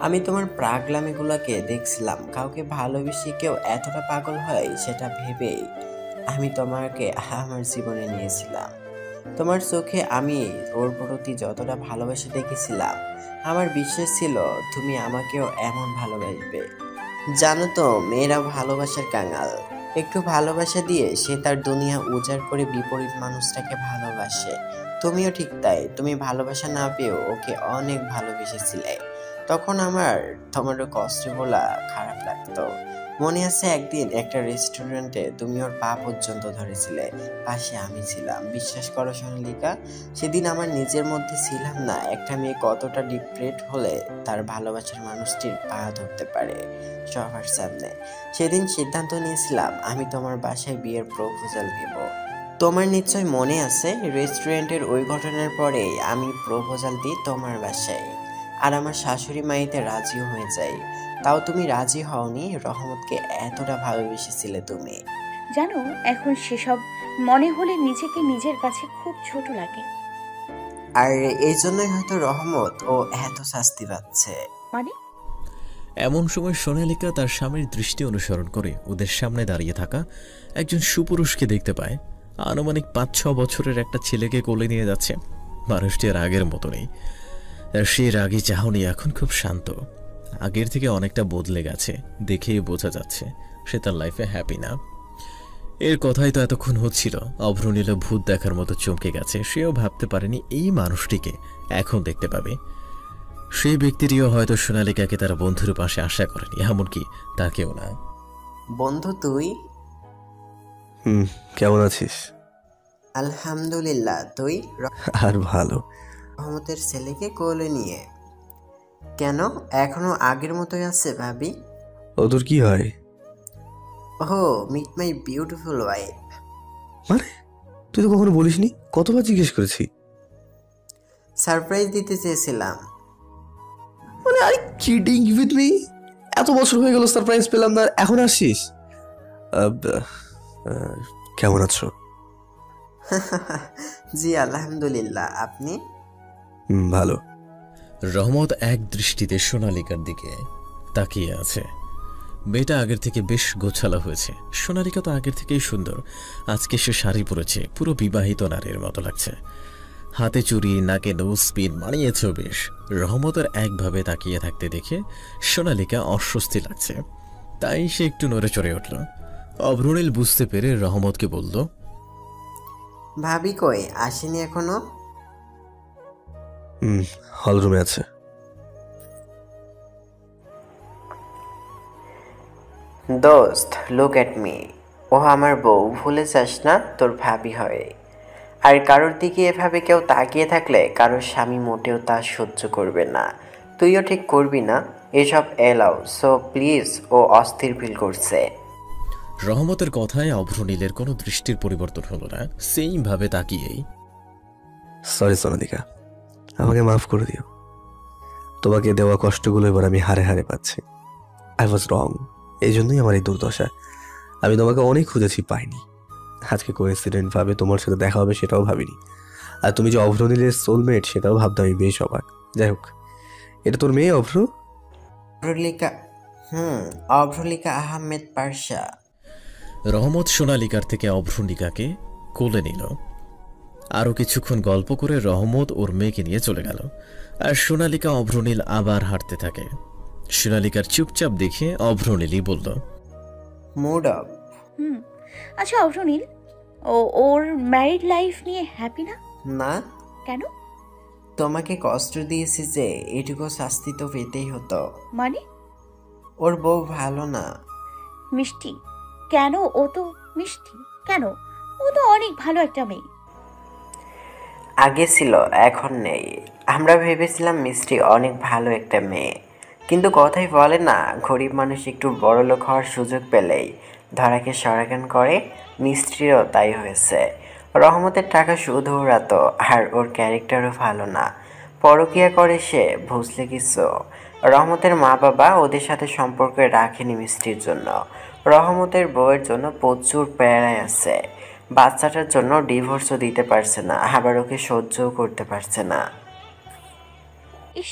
আমি তোমার পাগলামিগুলোকে দেখছিলাম। কাউকে ভালোবেসে কেউ এতটা পাগল হয় সেটা ভেবেই আমি তোমাকে আমার জীবনে নিয়েছিলাম। তোমার চোখে আমি ওর প্রতি যতটা ভালোবাসা দেখেছিলাম, আমার বিশ্বাস ছিল তুমি আমাকেও এমন ভালোবাসবে। জানো তো, মেয়েরা ভালোবাসার কাঙাল। একটু ভালোবাসা দিয়ে সে তার দুনিয়া উজাড় করে বিপরীত মানুষটাকে ভালোবাসে। তুমিও ঠিক তাই। তুমি ভালোবাসা না পেয়েও ওকে অনেক ভালোবেসেছিলে। তখন তোমার কষ্ট বলা খারাপ লাগতো। মনে আছে একদিন একটা রেস্টুরেন্টে তুমি ওর পা পর্যন্ত ধরেছিলে, পাশে আমি ছিলাম। বিশ্বাস করো সোনালিকা, সেদিন আমার নিজের মধ্যে ছিলাম না একটা মেয়ে কতটা ডিপ্রেট হলে তার ভালোবাসার মানুষটির পা ধরতে পারে সবার সামনে। সেদিন সিদ্ধান্ত নিয়েছিলাম আমি তোমার বাসায় বিয়ের প্রপোজাল দেব। তোমার নিশ্চয় মনে আছে, রেস্টুরেন্টের ওই ঘটনার পরেই আমি প্রপোজাল দিই তোমার বাসায়, আর আমার শাশুড়ি মাইতে রাজিও হয়ে যায়। তাও তুমি রাজি হওনি। রহমতকে এতটা ভালোবেসেছিলে তুমি। জানো, এখন সেসব মনে হলে নিজেকে নিজের কাছে খুব ছোট লাগে। আর এই জন্যই হয়তো রহমত ও এত শাস্তি পাচ্ছে। মানে? এমন সময় সোনালিকা তার স্বামীর দৃষ্টি অনুসরণ করে ওদের সামনে দাঁড়িয়ে থাকা একজন সুপুরুষকে দেখতে পায়। আনুমানিক 5-6 বছরের একটা ছেলেকে কোলে নিয়ে যাচ্ছে। মানুষটি আর আগের মতো নেই। আর সেই রাগী চাহনি এখন খুব শান্ত। আগের থেকে অনেকটা বদলে গেছে, দেখেই বোঝা যাচ্ছে সে তার লাইফে হ্যাপি না। এর কথাই তো এতক্ষণ হচ্ছিল। অভ্রনীল ভূত দেখার মতো চমকে গেছে। সেও ভাবতে পারেনি এই মানুষটিকে এখন দেখতে পাবে। সেই ব্যক্তিটিও হয়তো সোনালিকাকে তার বন্ধুর পাশে আশা করেনি, এমনকি তাকেও না। বন্ধু তুই? কেমন আছিস? আলহামদুলিল্লাহ। তুই? আর ভালো। রহমতের ছেলেকে কোলে নিয়ে কেন এখনো আগের মতোই আছে ভাবি? ও তোর কি হয়? ও মিট মাই বিউটিফুল ওয়াইফ। মানে তুই তো কখনো বলিসনি, কতবার জিজ্ঞেস করেছি। সারপ্রাইজ দিতে চেয়েছিলাম। মানে আই কিডিং উইথ মি? এত বছর হয়ে গেল সারপ্রাইজ পেলাম না, এখন আসছিস? কেমন আছো? জি আলহামদুলিল্লাহ। আপনি? ভালো। রহমত এক দৃষ্টিতে সোনালিকার দিকে তাকিয়ে আছে। মেয়েটা আগের থেকে বেশ গোছালো হয়েছে। সোনালিকা তো আগের থেকেই সুন্দর। আজকে সে শাড়ি পরেছে, পুরো বিবাহিত নারীর মতো লাগছে। হাতে চুড়ি, নাকে নোজ পিন, মানিয়েছেও বেশ। রহমতের একভাবে তাকিয়ে থাকতে দেখে সোনালিকা অস্বস্তি লাগছে, তাই সে একটু নড়ে চড়ে উঠল। অভ্রনীল বুঝতে পেরে রহমতকে বলল, ভাবি কই? আসেনি এখনো? হলরুমে আছে। দোস্ত লুক এট মি। ও আমার বউ, ভুলে যাস না তোর ভাবি হয়। আর কারোর দিকে এভাবে কেউ তাকিয়ে থাকলে কারোর স্বামী মোটেও তা সহ্য করবে না। তুইও ঠিক করবি না। এসব এলাও। So please. ও অস্থির ফিল করছে। রহমতের কথায় অভ্রনীলের কোনো দৃষ্টির পরিবর্তন হলো না, সেইম ভাবে তাকিয়েই। সরি সোনালিকা, আমাকে মাফ করে দিও। তোমাকে দেওয়া কষ্টগুলো এবার আমি হারে হারে পাচ্ছি। আই ওয়াজ রং। এই জন্যই আমার এই দুর্দশা। আমি তোমাকে অনেক খুঁজেছি, পাইনি। আজকে কোইন্সিডেন্ট ভাবে তোমার সাথে দেখা হবে সেটাও ভাবিনি। আর তুমি যে অভ্রনীলের সোলমেট সেটাও ভাবতে আমি বেশ অবাক। যাই হোক, এটা তোর মেয়ে অভ্র? অভ্রলিকা আহমেদ পারশা। রহমত সোনালিকার থেকে অভ্রনিকাকে কোলে নিল। আরও কিছুক্ষণ গল্প করে রহমত ওর মেয়েকে নিয়ে চলে গেল। আর সোনালিকা অভ্রনীল আবার হাঁটতে থাকে। সোনালিকার চুপচাপ দেখে অভ্রনীলই বলল, মুড অফ। আচ্ছা অভ্রনীল, ওর ম্যারিড লাইফ নিয়ে হ্যাপি না? না। কেন? তোমাকে কষ্ট দিয়েছি যে এটুকু শাস্তি তো পেতেই হতো। মানে? ওর বউ ভালো না। মিষ্টি? কেন? ও তো মিষ্টি কেন? ও তো অনেক ভালো একটা মেয়ে। আগে ছিল, এখন নেই। আমরা ভেবেছিলাম মিষ্টি অনেক ভালো একটা মেয়ে, কিন্তু কথাই বলে না, গরিব মানুষ একটু বড়লোক হওয়ার সুযোগ পেলেই ধরাকে সরাগান করে। মিষ্টিরও তাই হয়েছে। রহমতের টাকা শুধু উড়াতো, আর ওর ক্যারেক্টারও ভালো না। পরকিয়া করে সে, বুঝলে কিছু? রহমতের মা বাবা ওদের সাথে সম্পর্ক রাখেনি মিষ্টির জন্য। রহমতের বউয়ের জন্য প্রচুর প্যারায় আছে। বাচ্চাটার জন্য ডিভোর্সও দিতে পারছে না, আবার ওকে সহ্যও করতে পারছে না। ইস,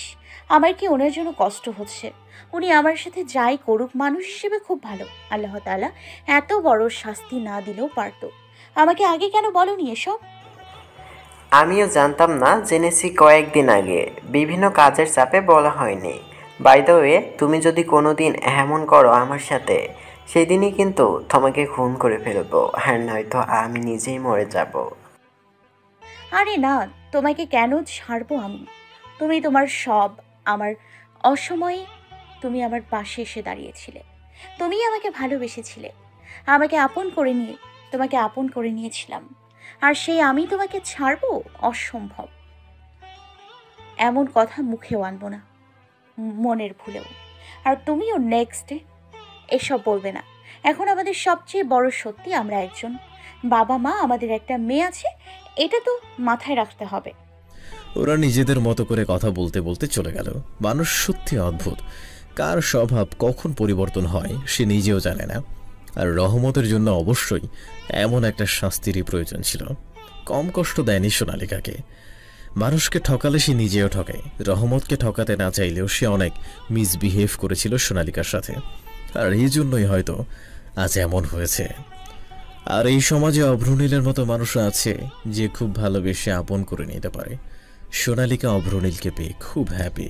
আমার কি ওনার জন্য কষ্ট হচ্ছে। উনি আমার সাথে যাই করুক, মানুষ হিসেবে খুব ভালো। আল্লাহ তাআলা এত বড় শাস্তি না দিলেও পারতো। আমাকে আগে কেন বলোনি এসব? আমিও জানতাম না, জেনেছি কয়েকদিন আগে। বিভিন্ন কাজের চাপে বলা হয়নি। বাই দ্য ওয়ে, তুমি যদি কোনোদিন এমন করো আমার সাথে, সেদিনই কিন্তু তোমাকে খুন করে ফেলবো, আর নয়তো আমি নিজেই মরে যাব। আরে না, তোমাকে কেন ছাড়বো আমি? তুমি তোমার সব, আমার অসময়ে তুমি আমার পাশে এসে দাঁড়িয়েছিলে, তুমি আমাকে ভালোবেসেছিলে, আমাকে আপন করে নিয়ে তোমাকে আপন করে নিয়েছিলাম, আর সেই আমি তোমাকে ছাড়বো? অসম্ভব। এমন কথা মুখেও আনবো না, মনের ভুলেও। আর তুমিও নেক্সটে এসব বলবে না। এখন আমাদের সবচেয়ে বড় সত্যি আমরা একজন বাবা মা, আমাদের একটা মেয়ে আছে, এটা তো মাথায় রাখতে হবে। ওরা নিজেদের মতো করে কথা বলতে বলতে চলে গেল। মানুষ সত্যি অদ্ভুত, কার স্বভাব কখন পরিবর্তন হয় সে নিজেও জানে না। আর রহমতের জন্য অবশ্যই এমন একটা শাস্তিরই প্রয়োজন ছিল। কম কষ্ট দেয়নি সোনালিকাকে। মানুষকে ঠকালে সে নিজেও ঠকে। রহমতকে ঠকাতে না চাইলেও সে অনেক মিসবিহেভ করেছিল সোনালিকার সাথে, আর এই জন্যই হয়তো আজ এমন হয়েছে। আর এই সমাজে অভ্রনীলের মতো মানুষ আছে যে খুব ভালোবেসে আপন করে নিতে পারে। সোনালিকা অভ্রনীলকে পেয়ে খুব হ্যাপি।